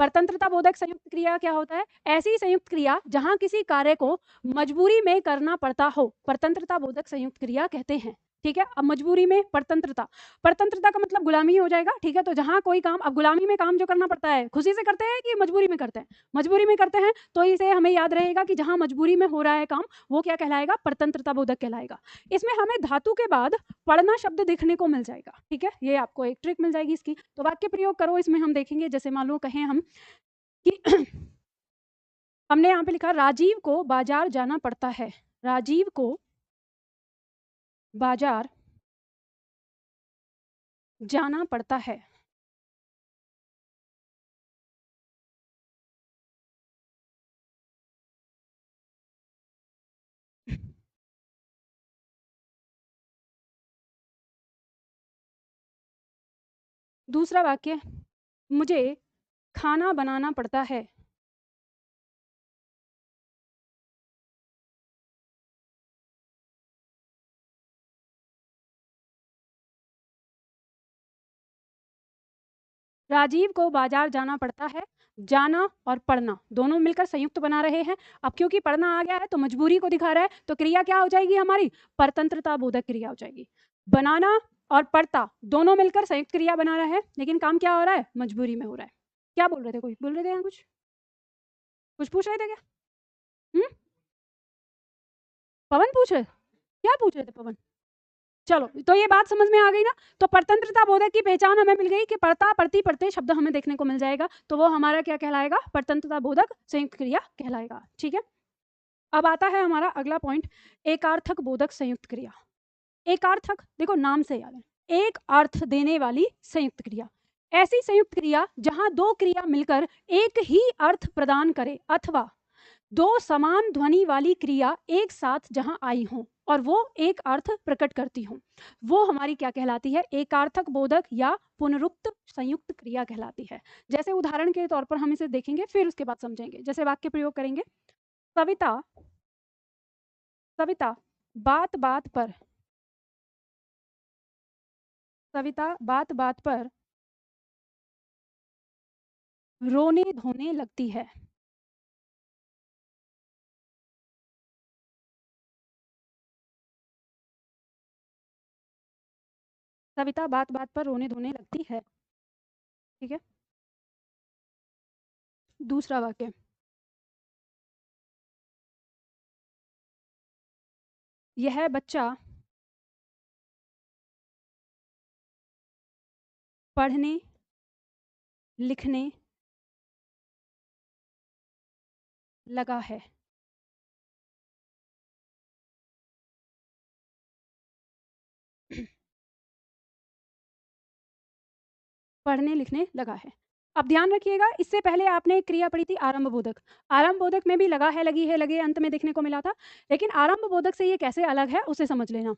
परतंत्रता बोधक संयुक्त क्रिया क्या होता है? ऐसी संयुक्त क्रिया जहां किसी कार्य को मजबूरी में करना पड़ता हो, परतंत्रता बोधक संयुक्त क्रिया कहते हैं। ठीक है, अब मजबूरी में परतंत्रता, परतंत्रता का मतलब गुलामी हो जाएगा। ठीक है, तो जहां कोई काम, अब गुलामी में काम जो करना पड़ता है खुशी से करते हैं कि मजबूरी में करते हैं? मजबूरी में करते हैं, तो इसे हमें याद रहेगा कि जहां मजबूरी में हो रहा है काम, वो क्या कहलाएगा? परतंत्रता बोधक कहलाएगा। इसमें हमें धातु के बाद पढ़ना शब्द देखने को मिल जाएगा। ठीक है, ये आपको एक ट्रिक मिल जाएगी इसकी। तो वाक्य प्रयोग करो, इसमें हम देखेंगे, जैसे मान लो कहें हम कि हमने यहाँ पे लिखा राजीव को बाजार जाना पड़ता है, राजीव को बाजार जाना पड़ता है। दूसरा वाक्य, मुझे खाना बनाना पड़ता है। राजीव को बाजार जाना पड़ता है। जाना और पढ़ना दोनों मिलकर संयुक्त बना रहे हैं। अब क्योंकि पढ़ना आ गया है तो मजबूरी को दिखा रहा है, तो क्रिया क्या हो जाएगी हमारी? परतंत्रता बोधक क्रिया हो जाएगी। बनाना और पढ़ता दोनों मिलकर संयुक्त क्रिया बना रहा है, लेकिन काम क्या हो रहा है? मजबूरी में हो रहा है। क्या बोल रहे थे? कोई बोल रहे थे यहाँ? कुछ पूछ रहे थे क्या? पवन पूछ रहे? क्या पूछ रहे थे पवन? चलो, तो ये बात समझ में आ गई ना। तो परतंत्रता बोधक की पहचान हमें मिल गई कि पढ़ता पढ़ती पढ़ते शब्द हमें देखने को मिल जाएगा, तो वो हमारा क्या कहलाएगा? परतंत्रता बोधक संयुक्त क्रिया कहलाएगा। ठीक है, अब आता है हमारा अगला पॉइंट, एकार्थक बोधक संयुक्त क्रिया। एकार्थक, देखो नाम से याद है, एक अर्थ देने वाली संयुक्त क्रिया। ऐसी संयुक्त क्रिया जहां दो क्रिया मिलकर एक ही अर्थ प्रदान करे, अथवा दो समान ध्वनि वाली क्रिया एक साथ जहां आई हो और वो एक अर्थ प्रकट करती हो, वो हमारी क्या कहलाती है? एकार्थक बोधक या पुनरुक्त संयुक्त क्रिया कहलाती है। जैसे उदाहरण के तौर पर हम इसे देखेंगे, फिर उसके बाद समझेंगे। जैसे वाक्य प्रयोग करेंगे, सविता सविता बात बात पर सविता बात बात पर रोने धोने लगती है। सविता बात बात पर रोने धोने लगती है। ठीक है, दूसरा वाक्य, यह बच्चा पढ़ने लिखने लगा है। पढ़ने लिखने लगा है। अब ध्यान रखिएगा, इससे पहले आपने एक क्रिया पढ़ी थी आरंभ बोधक। आरंभ बोधक में भी लगा है, लगी है, लगे अंत में देखने को मिला था, लेकिन आरंभ बोधक से ये कैसे अलग है उसे समझ लेना।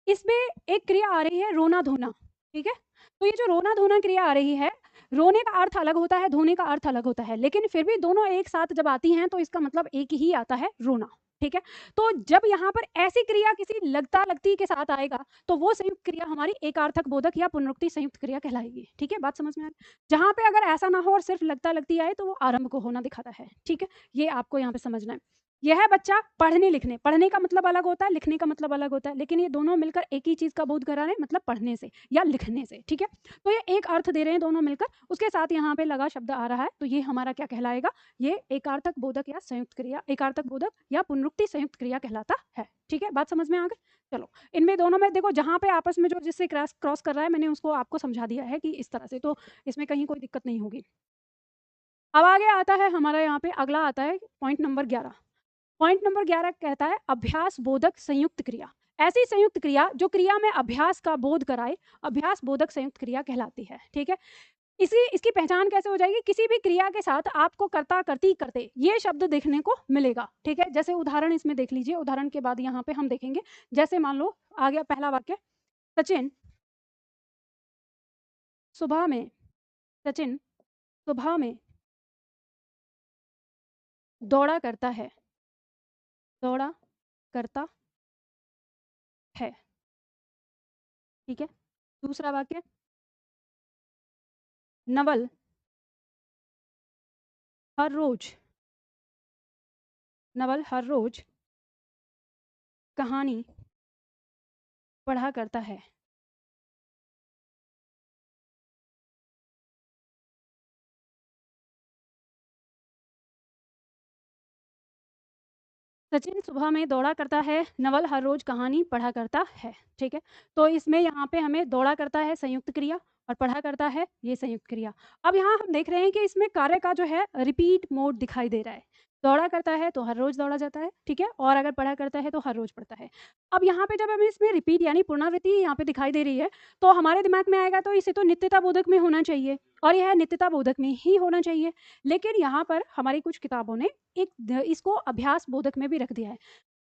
इसमें एक क्रिया आ रही है रोना धोना। ठीक है, तो ये जो रोना धोना क्रिया आ रही है, रोने का अर्थ अलग होता है, धोने का अर्थ अलग होता है, लेकिन फिर भी दोनों एक साथ जब आती हैं तो इसका मतलब एक ही आता है, रोना। ठीक है, तो जब यहाँ पर ऐसी क्रिया किसी लगता लगती के साथ आएगा तो वो संयुक्त क्रिया हमारी एकार्थक बोधक या पुनरुक्ति संयुक्त क्रिया कहलाएगी। ठीक है, बात समझ में आ रही? जहाँ पे अगर ऐसा ना हो और सिर्फ लगता लगती आए तो वो आरंभ को होना दिखाता है। ठीक है, ये आपको यहाँ पे समझना है। यह बच्चा पढ़ने लिखने, पढ़ने का मतलब अलग होता है, लिखने का मतलब अलग होता है, लेकिन ये दोनों मिलकर एक ही चीज का बोध करा रहे हैं, मतलब पढ़ने से या लिखने से। ठीक है, तो ये एक अर्थ दे रहे हैं दोनों मिलकर, उसके साथ यहाँ पे लगा शब्द आ रहा है, तो ये हमारा क्या कहलाएगा? ये एकार्थक बोधक या संयुक्त क्रिया, एकार्थक बोधक या पुनरुक्ति संयुक्त क्रिया कहलाता है। ठीक है, बात समझ में आ गई? चलो, इनमें दोनों में देखो, जहाँ पे आपस में जो जिससे क्रॉस कर रहा है, मैंने उसको आपको समझा दिया है कि इस तरह से, तो इसमें कहीं कोई दिक्कत नहीं होगी। अब आगे आता है हमारा, यहाँ पे अगला आता है पॉइंट नंबर 11। पॉइंट नंबर 11 कहता है अभ्यास बोधक संयुक्त क्रिया। ऐसी संयुक्त क्रिया जो क्रिया में अभ्यास का बोध कराए, अभ्यास बोधक संयुक्त क्रिया कहलाती है। ठीक है, इसकी पहचान कैसे हो जाएगी? किसी भी क्रिया के साथ आपको कर्ता करती करते ये शब्द देखने को मिलेगा। ठीक है, जैसे उदाहरण इसमें देख लीजिए, उदाहरण के बाद यहाँ पे हम देखेंगे। जैसे मान लो आ गया पहला वाक्य, सचिन सुबह में सचिन सुबह में दौड़ा करता है, दौड़ा करता है। ठीक है, दूसरा वाक्य, नवल हर रोज नवल हर रोज कहानी पढ़ा करता है। सचिन सुबह में दौड़ा करता है, नवल हर रोज कहानी पढ़ा करता है। ठीक है, तो इसमें यहाँ पे हमें दौड़ा करता है संयुक्त क्रिया और पढ़ा करता है ये संयुक्त क्रिया। अब यहाँ हम देख रहे हैं कि इसमें कार्य का जो है रिपीट मोड दिखाई दे रहा है। दौड़ा करता है तो हर रोज दौड़ा जाता है। ठीक है, और अगर पढ़ा करता है तो हर रोज पढ़ता है। अब यहाँ पे जब हमें इसमें रिपीट यानी पुनरावृत्ति यहाँ पे दिखाई दे रही है, तो हमारे दिमाग में आएगा तो इसे तो नित्यता बोधक में होना चाहिए, और यह नित्यता बोधक में ही होना चाहिए। लेकिन यहाँ पर हमारी कुछ किताबों ने इसको अभ्यास बोधक में भी रख दिया है।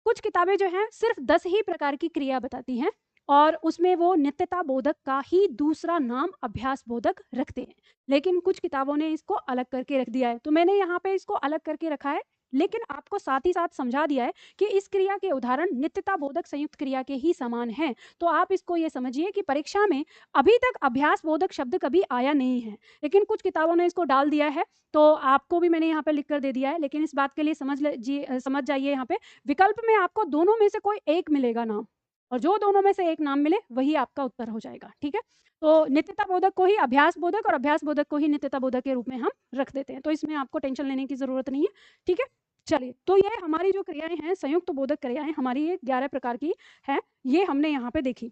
कुछ किताबें जो हैं सिर्फ 10 ही प्रकार की क्रिया बताती हैं, और उसमें वो नित्यता बोधक का ही दूसरा नाम अभ्यास बोधक रखते हैं, लेकिन कुछ किताबों ने इसको अलग करके रख दिया है। तो मैंने यहाँ पे इसको अलग करके रखा है, लेकिन आपको साथ ही साथ समझा दिया है कि इस क्रिया के उदाहरण नित्यता बोधक संयुक्त क्रिया के ही समान हैं। तो आप इसको ये समझिए कि परीक्षा में अभी तक अभ्यास बोधक शब्द कभी आया नहीं है, लेकिन कुछ किताबों ने इसको डाल दिया है, तो आपको भी मैंने यहाँ पे लिख कर दे दिया है। लेकिन इस बात के लिए समझ जाइए, यहाँ पे विकल्प में आपको दोनों में से कोई एक मिलेगा नाम, और जो दोनों में से एक नाम मिले वही आपका उत्तर हो जाएगा। ठीक है, तो नित्यता बोधक को ही अभ्यास बोधक और अभ्यास बोधक को ही नित्यता बोधक के रूप में हम रख देते हैं, तो इसमें आपको टेंशन लेने की जरूरत नहीं है। ठीक है, चलिए, तो ये हमारी जो क्रियाएं हैं, संयुक्त बोधक क्रियाएं हमारी ये 11 प्रकार की हैं, ये हमने यहाँ पे देखी।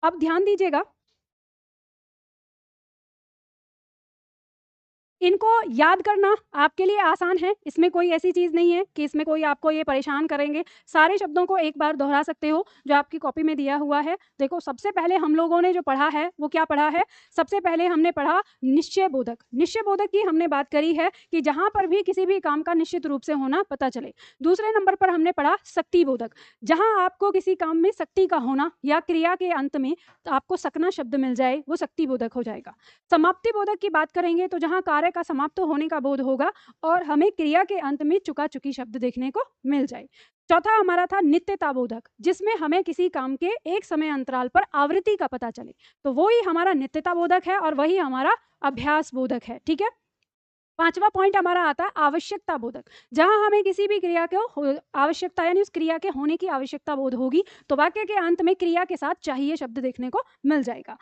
अब ध्यान दीजिएगा, इनको याद करना आपके लिए आसान है, इसमें कोई ऐसी चीज़ नहीं है कि इसमें कोई आपको ये परेशान करेंगे। सारे शब्दों को एक बार दोहरा सकते हो जो आपकी कॉपी में दिया हुआ है। देखो, सबसे पहले हम लोगों ने जो पढ़ा है वो क्या पढ़ा है? सबसे पहले हमने पढ़ा निश्चय बोधक। निश्चय बोधक की हमने बात करी है कि जहाँ पर भी किसी भी काम का निश्चित रूप से होना पता चले। दूसरे नंबर पर हमने पढ़ा शक्ति बोधक, जहाँ आपको किसी काम में शक्ति का होना या क्रिया के अंत में आपको सकना शब्द मिल जाए, वो शक्ति बोधक हो जाएगा। समाप्ति बोधक की बात करेंगे तो जहाँ कार्य का समाप्त होने का बोध होगा और हमें क्रिया के अंत में चुका चुकी शब्द देखने को मिल जाए। चौथा हमारा था नित्यता बोधक, जिसमें हमें किसी काम के एक समय अंतराल पर आवृत्ति का पता चले, तो वो ही हमारा नित्यता बोधक है और वही हमारा अभ्यास बोधक है। ठीक है, पांचवा पॉइंट हमारा आता है आवश्यकता बोधक, जहां हमें किसी भी क्रिया को आवश्यकता यानी उस क्रिया के होने की आवश्यकता बोध होगी, तो वाक्य के अंत में क्रिया के साथ चाहिए शब्द देखने को मिल जाएगा।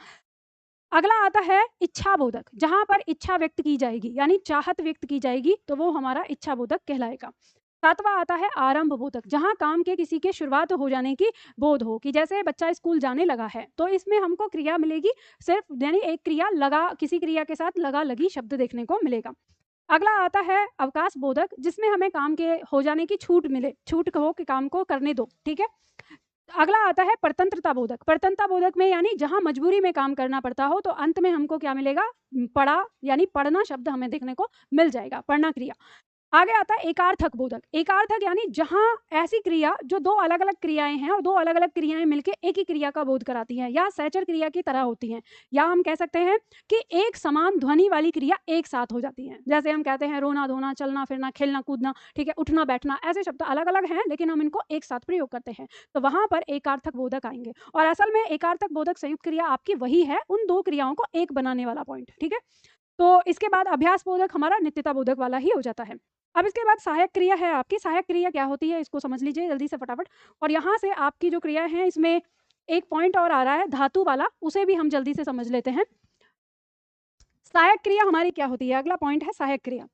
अगला आता है इच्छा बोधक, जहां पर इच्छा व्यक्त की जाएगी यानी चाहत व्यक्त की जाएगी, तो वो हमारा इच्छा बोधक कहलाएगा। सातवां आता है आरंभ बोधक, जहां काम के किसी के शुरुआत हो जाने की बोध हो, कि जैसे बच्चा स्कूल जाने लगा है तो इसमें हमको क्रिया मिलेगी सिर्फ, यानी एक क्रिया लगा, किसी क्रिया के साथ लगा लगी शब्द देखने को मिलेगा। अगला आता है अवकाश बोधक, जिसमें हमें काम के हो जाने की छूट मिले, छूट कहो कि काम को करने दो। ठीक है, अगला आता है परतंत्रता बोधक। परतंत्रता बोधक में यानी जहां मजबूरी में काम करना पड़ता हो, तो अंत में हमको क्या मिलेगा? पढ़ा, यानी पढ़ना शब्द हमें देखने को मिल जाएगा, पढ़ना क्रिया। आगे आता है एकार्थक बोधक। एकार्थक यानी जहां ऐसी क्रिया जो दो अलग अलग क्रियाएं हैं और दो अलग अलग क्रियाएं मिलकर एक ही क्रिया का बोध कराती हैं, या सहचर क्रिया की तरह होती हैं, या हम कह सकते हैं कि एक समान ध्वनि वाली क्रिया एक साथ हो जाती हैं। जैसे हम कहते हैं रोना धोना, चलना फिरना, खेलना कूदना, ठीक है, उठना बैठना, ऐसे शब्द अलग अलग हैं लेकिन हम इनको एक साथ प्रयोग करते हैं, तो वहां पर एकार्थक बोधक आएंगे। और असल में एकार्थक बोधक संयुक्त क्रिया आपकी वही है, उन दो क्रियाओं को एक बनाने वाला पॉइंट। ठीक है, तो इसके बाद अभ्यास बोधक हमारा नित्यता बोधक वाला ही हो जाता है। अब इसके बाद सहायक क्रिया है आपकी। सहायक क्रिया क्या होती है, इसको समझ लीजिए जल्दी से फटाफट। और यहाँ से आपकी जो क्रिया है, इसमें एक पॉइंट और आ रहा है धातु वाला, उसे भी हम जल्दी से समझ लेते हैं। सहायक क्रिया हमारी क्या होती है? अगला पॉइंट है सहायक क्रिया।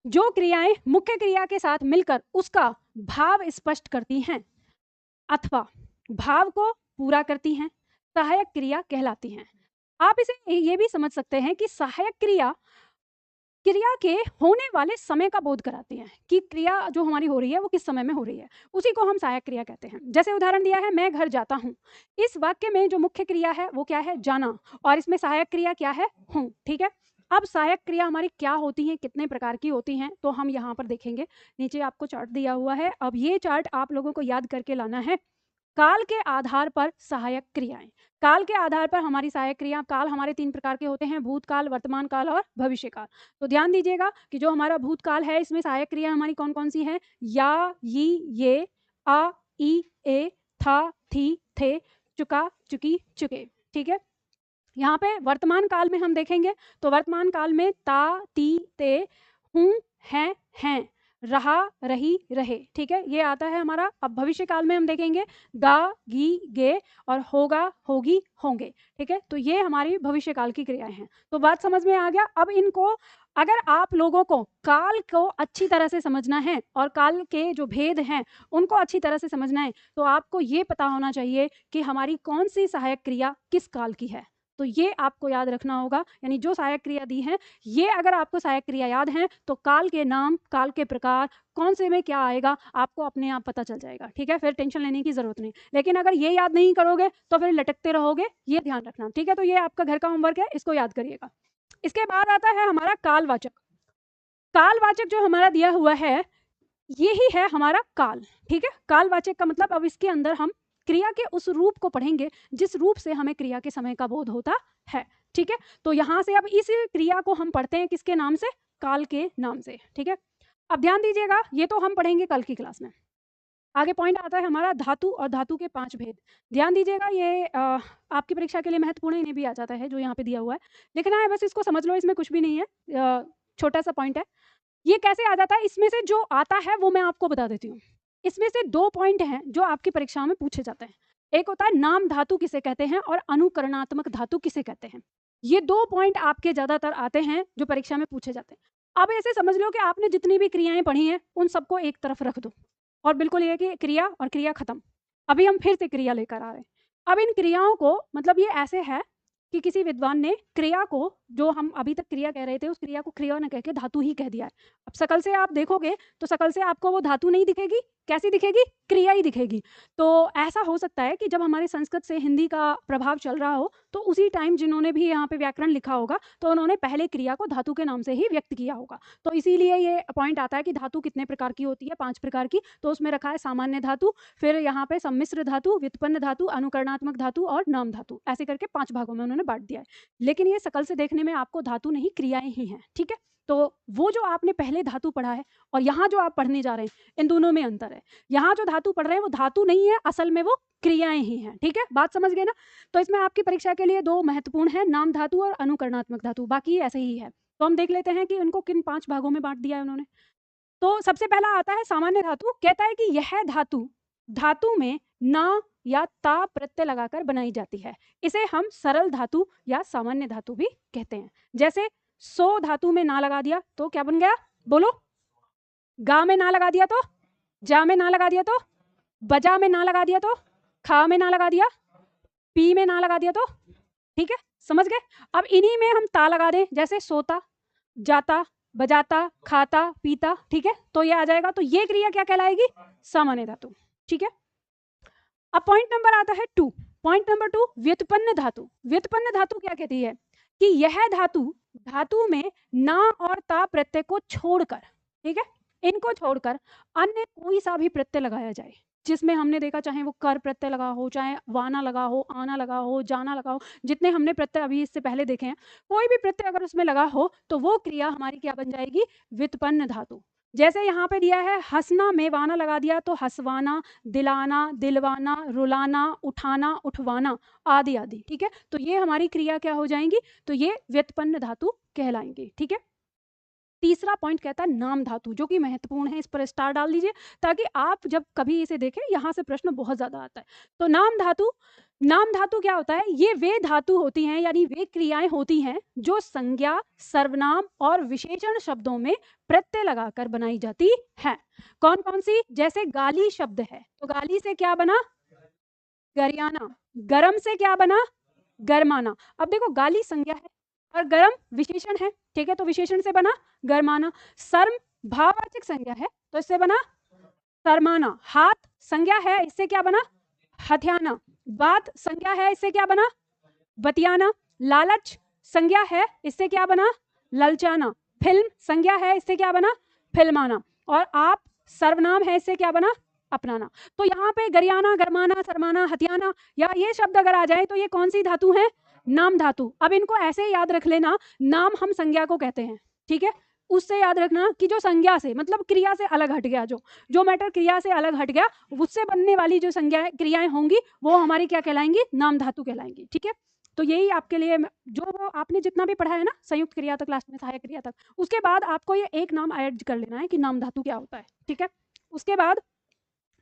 जो क्रियाएं मुख्य क्रिया के साथ मिलकर उसका भाव स्पष्ट करती हैं अथवा भाव को पूरा करती हैं, सहायक क्रिया कहलाती हैं। आप इसे ये भी समझ सकते हैं कि सहायक क्रिया क्रिया के होने वाले समय का बोध कराती है, कि क्रिया जो हमारी हो रही है वो किस समय में हो रही है, उसी को हम सहायक क्रिया कहते हैं। जैसे उदाहरण दिया है, मैं घर जाता हूँ। इस वाक्य में जो मुख्य क्रिया है वो क्या है? जाना, और इसमें सहायक क्रिया क्या है? हूँ। ठीक है, अब सहायक क्रिया हमारी क्या होती हैं, कितने प्रकार की होती हैं, तो हम यहाँ पर देखेंगे। नीचे आपको चार्ट दिया हुआ है, अब ये चार्ट आप लोगों को याद करके लाना है। काल के आधार पर सहायक क्रियाएं, काल के आधार पर हमारी सहायक क्रिया। काल हमारे 3 प्रकार के होते हैं, भूतकाल, वर्तमान काल और भविष्य काल। तो ध्यान दीजिएगा कि जो हमारा भूतकाल है, इसमें सहायक क्रिया हमारी कौन कौन सी हैं? या, ये, आ, ई, ए, था, थी, थे, चुका, चुकी, चुके। ठीक है, यहाँ पे वर्तमान काल में हम देखेंगे तो वर्तमान काल में ता, ती, ते, हूँ, हैं, रहा, रही, रहे। ठीक है, ये आता है हमारा। अब भविष्य काल में हम देखेंगे गा, गी, गे और होगा, होगी, होंगे। ठीक है, तो ये हमारी भविष्य काल की क्रियाएं हैं। तो बात समझ में आ गया। अब इनको अगर आप लोगों को काल को अच्छी तरह से समझना है और काल के जो भेद हैं उनको अच्छी तरह से समझना है, तो आपको ये पता होना चाहिए कि हमारी कौन सी सहायक क्रिया किस काल की है। तो ये आपको याद रखना होगा, यानी जो सहायक क्रिया दी है, ये अगर आपको सहायक क्रिया याद है तो काल के नाम, काल के प्रकार, कौन से में क्या आएगा, आपको अपने आप पता चल जाएगा। ठीक है, फिर टेंशन लेने की जरूरत नहीं। लेकिन अगर ये याद नहीं करोगे तो फिर लटकते रहोगे, ये ध्यान रखना। ठीक है, तो ये आपका घर का होमवर्क है, इसको याद करिएगा। इसके बाद आता है हमारा कालवाचक। कालवाचक जो हमारा दिया हुआ है, यही है हमारा काल। ठीक है, कालवाचक का मतलब अब इसके अंदर हम क्रिया के उस रूप को पढ़ेंगे जिस रूप से हमें क्रिया के समय का बोध होता है। ठीक है, तो यहाँ से अब इस क्रिया को हम पढ़ते हैं किसके नाम से? काल के नाम से। ठीक है, अब ध्यान दीजिएगा, ये तो हम पढ़ेंगे कल की क्लास में। आगे पॉइंट आता है हमारा धातु और धातु के 5 भेद। ध्यान दीजिएगा, ये आपकी परीक्षा के लिए महत्वपूर्ण इन्हें भी आ जाता है जो यहाँ पे दिया हुआ है, लिखना है बस, इसको समझ लो, इसमें कुछ भी नहीं है, छोटा सा पॉइंट है। ये कैसे आ जाता है? इसमें से जो आता है वो मैं आपको बता देती हूँ। इसमें से 2 पॉइंट हैं जो आपकी परीक्षा में पूछे जाते हैं। एक होता है नाम धातु किसे कहते हैं और अनुकरणात्मक धातु किसे कहते हैं। ये 2 पॉइंट आपके ज्यादातर आते हैं जो परीक्षा में पूछे जाते हैं। अब ऐसे समझ लो कि आपने जितनी भी क्रियाएं पढ़ी हैं उन सबको एक तरफ रख दो और बिल्कुल ये कि क्रिया और क्रिया खत्म। अभी हम फिर से क्रिया लेकर आ रहे हैं। अब इन क्रियाओं को, मतलब ये ऐसे है कि किसी विद्वान ने क्रिया को, जो हम अभी तक क्रिया कह रहे थे, उस क्रिया को क्रिया न कह के धातु ही कह दिया है। अब शकल से आप देखोगे तो शकल से आपको वो धातु नहीं दिखेगी, कैसी दिखेगी? क्रिया ही दिखेगी। तो ऐसा हो सकता है कि जब हमारे संस्कृत से हिंदी का प्रभाव चल रहा हो तो उसी टाइम जिन्होंने भी यहाँ पे व्याकरण लिखा होगा तो उन्होंने पहले क्रिया को धातु के नाम से ही व्यक्त किया होगा। तो इसीलिए ये पॉइंट आता है कि धातु कितने प्रकार की होती है? 5 प्रकार की। तो उसमें रखा है सामान्य धातु, फिर यहाँ पे सम्मिश्र धातु, व्युत्पन्न धातु, अनुकरणात्मक धातु और नाम धातु, ऐसे करके 5 भागों में उन्होंने बांट दिया है। लेकिन ये शकल से देखने में आपको धातु नहीं, क्रियाएं ही हैं। ठीक है, तो वो जो आपने पहले धातु पढ़ा है और यहाँ जो आप पढ़ने जा रहे हैं, इन दोनों में अंतर है। यहाँ जो धातु पढ़ रहे हैं वो धातु नहीं है, असल में वो क्रियाएं ही हैं। ठीक है, बात समझ गए ना? तो इसमें आपकी परीक्षा के लिए 2 महत्वपूर्ण है, नाम धातु और अनुकरणात्मक धातु, बाकी ऐसे ही है। तो हम देख लेते हैं कि उनको किन 5 भागों में बांट दिया है उन्होंने। तो सबसे पहला आता है सामान्य धातु। कहता है कि यह धातु धातु में ना या ता प्रत्यय लगाकर बनाई जाती है। इसे हम सरल धातु या सामान्य धातु भी कहते हैं। जैसे सो धातु में ना लगा दिया तो क्या बन गया? बोलो। गा में ना लगा दिया तो, जा में ना लगा दिया तो, बजा में ना लगा दिया तो, खा में ना लगा दिया, पी में ना लगा दिया तो। ठीक है, समझ गए? अब इन्हीं में हम ता लगा दें, जैसे सोता, जाता, बजाता, खाता, पीता। ठीक है, तो ये आ जाएगा। तो ये क्रिया क्या कहलाएगी? सामान्य धातु। ठीक है, अब पॉइंट नंबर आता है 2। पॉइंट नंबर 2, व्युत्पन्न धातु। व्युत्पन्न धातु क्या कहती है कि यह धातु धातु में ना और ता प्रत्यय को छोड़कर, ठीक है, इनको छोड़कर अन्य कोई सा भी प्रत्यय लगाया जाए, जिसमें हमने देखा चाहे वो कर प्रत्यय लगा हो, चाहे वाना लगा हो, आना लगा हो, जाना लगा हो, जितने हमने प्रत्यय अभी इससे पहले देखे हैं, कोई भी प्रत्यय अगर उसमें लगा हो तो वो क्रिया हमारी क्या बन जाएगी? व्युत्पन्न धातु। जैसे यहाँ पे दिया है हंसना में वाना लगा दिया तो हंसवाना, दिलाना, दिलवाना, रुलाना, उठाना, उठवाना आदि आदि। ठीक है, तो ये हमारी क्रिया क्या हो जाएंगी? तो ये व्युत्पन्न धातु कहलाएंगे। ठीक है, तीसरा पॉइंट कहता है नाम धातु, जो कि महत्वपूर्ण है। इस पर स्टार डाल दीजिए ताकि आप जब कभी इसे देखें, यहाँ से प्रश्न बहुत ज्यादा आता है। तो नाम धातु, नाम धातु क्या होता है? ये वे धातु होती हैं, यानी वे क्रियाएं होती हैं जो संज्ञा, सर्वनाम और विशेषण शब्दों में प्रत्यय लगाकर बनाई जाती है। कौन कौन सी? जैसे गाली शब्द है तो गाली से क्या बना? गरियाना। गरम से क्या बना? गरमाना। अब देखो, गाली संज्ञा है और गरम विशेषण है। ठीक है, तो विशेषण से बना गरमाना। सर्म भाववाचक संज्ञा है तो इससे बना सरमाना। हाथ संज्ञा है, इससे क्या बना? हथियाना। बात संज्ञा है, इससे क्या बना? बतियाना। लालच संज्ञा है, इससे क्या बना? ललचाना। फिल्म संज्ञा है, इससे क्या बना? फिल्माना। और आप सर्वनाम है, इससे क्या बना? अपनाना। तो यहाँ पे गरियाना, गरमाना, सरमाना, हथियाना या ये शब्द अगर आ जाए तो ये कौन सी धातु है? नाम धातु। अब इनको ऐसे याद रख लेना, नाम हम संज्ञा को कहते हैं। ठीक है, उससे याद रखना कि जो संज्ञा से, मतलब क्रिया से अलग हट गया, जो मैटर क्रिया से अलग हट गया, उससे बनने वाली जो संज्ञा क्रियाएं होंगी वो हमारी क्या कहलाएंगी? नाम धातु कहलाएंगी। ठीक है, तो यही आपके लिए, जो वो आपने जितना भी पढ़ा है ना संयुक्त क्रिया तक, लास्ट में सहायक क्रिया तक, उसके बाद आपको ये एक नाम ऐड कर लेना है कि नाम धातु क्या होता है। ठीक है, उसके बाद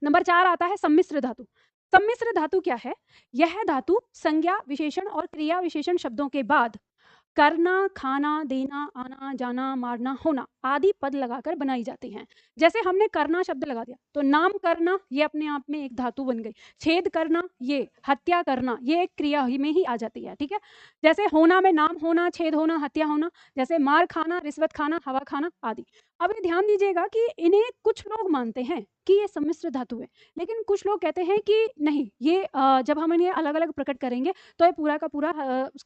नंबर 4 आता है सम्मिश्र धातु। सम्मिश्र धातु क्या है? यह धातु संज्ञा, विशेषण और क्रिया विशेषण शब्दों के बाद करना, खाना, देना, आना, जाना, मारना, होना आदि पद लगाकर बनाई जाती हैं। जैसे हमने करना शब्द लगा दिया तो नाम करना ये अपने आप में एक धातु बन गई। छेद करना, ये हत्या करना, ये एक क्रिया ही में ही आ जाती है। ठीक है, जैसे होना में नाम होना, छेद होना, हत्या होना। जैसे मार खाना, रिश्वत खाना, हवा खाना आदि। अब ये ध्यान दीजिएगा कि इन्हें कुछ लोग मानते हैं कि ये सम्मिश्र धातु है, लेकिन कुछ लोग कहते हैं कि नहीं, ये जब हम इन्हें अलग अलग प्रकट करेंगे तो ये पूरा का पूरा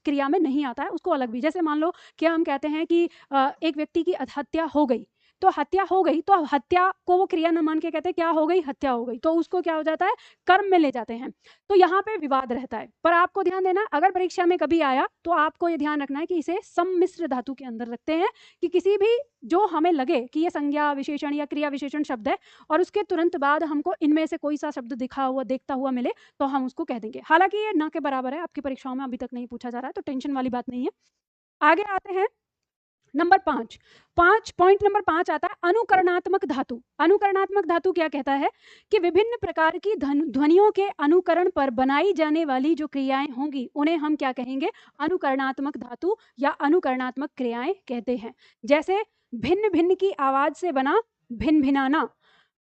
क्रिया में नहीं आता है, उसको अलग भी। जैसे मान लो कि हम कहते हैं कि एक व्यक्ति की हत्या हो गई तो हत्या हो गई, तो हत्या को वो क्रिया न मान के कहते हैं क्या हो गई, हत्या हो गई, तो उसको क्या हो जाता है, कर्म में ले जाते हैं। तो यहाँ पे विवाद रहता है, पर आपको ध्यान देना, अगर परीक्षा में कभी आया तो आपको ये ध्यान रखना है कि इसे सम्मिश्र धातु के अंदर रखते हैं, कि किसी भी जो हमें लगे कि ये संज्ञा विशेषण या क्रिया विशेषण शब्द है और उसके तुरंत बाद हमको इनमें से कोई सा शब्द दिखा हुआ देखता हुआ मिले तो हम उसको कह देंगे। हालांकि ये न के बराबर है, आपकी परीक्षाओं में अभी तक नहीं पूछा जा रहा है, तो टेंशन वाली बात नहीं है। आगे आते हैं नंबर 5। पॉइंट नंबर 5 आता है अनुकरणात्मक धातु। अनुकरणात्मक धातु क्या कहता है कि विभिन्न प्रकार की ध्वनियों के अनुकरण पर बनाई जाने वाली जो क्रियाएं होंगी उन्हें हम क्या कहेंगे, अनुकरणात्मक धातु या अनुकरणात्मक क्रियाएं कहते हैं। जैसे भिन्न भिन्न की आवाज से बना भिन भिनाना,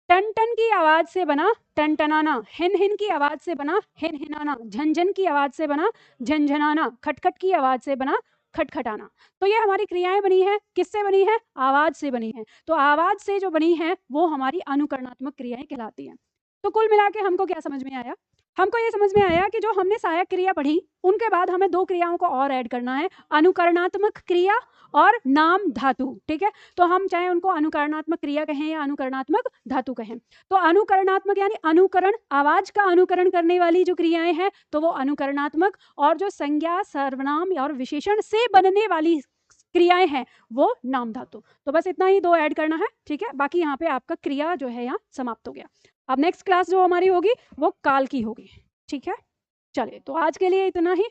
टन टन की आवाज से बना टन टनाना, हिन हिन की आवाज से बना हिन हिनाना, झनझन की आवाज से बना झनझनाना, खटखट की आवाज से बना खटखटाना। तो ये हमारी क्रियाएं बनी है, किससे बनी है, आवाज से बनी है। तो आवाज से जो बनी है वो हमारी अनुकरणात्मक क्रियाएं कहलाती हैं। तो कुल मिला के हमको क्या समझ में आया, हमको ये समझ में आया कि जो हमने सहायक क्रिया पढ़ी उनके बाद हमें 2 क्रियाओं को और ऐड करना है, अनुकरणात्मक क्रिया और नाम धातु। ठीक है, तो हम चाहे उनको अनुकरणात्मक क्रिया कहें या अनुकरणात्मक धातु कहें। तो अनुकरणात्मक यानी अनुकरण, आवाज का अनुकरण करने वाली जो क्रियाएं हैं तो वो अनुकरणात्मक, और जो संज्ञा सर्वनाम और विशेषण से बनने वाली क्रियाएं हैं वो नाम धातु। तो बस इतना ही 2 ऐड करना है। ठीक है, बाकी यहाँ पे आपका क्रिया जो है यहाँ समाप्त हो गया। अब नेक्स्ट क्लास जो हमारी होगी वो काल की होगी। ठीक है, चलिए तो आज के लिए इतना ही।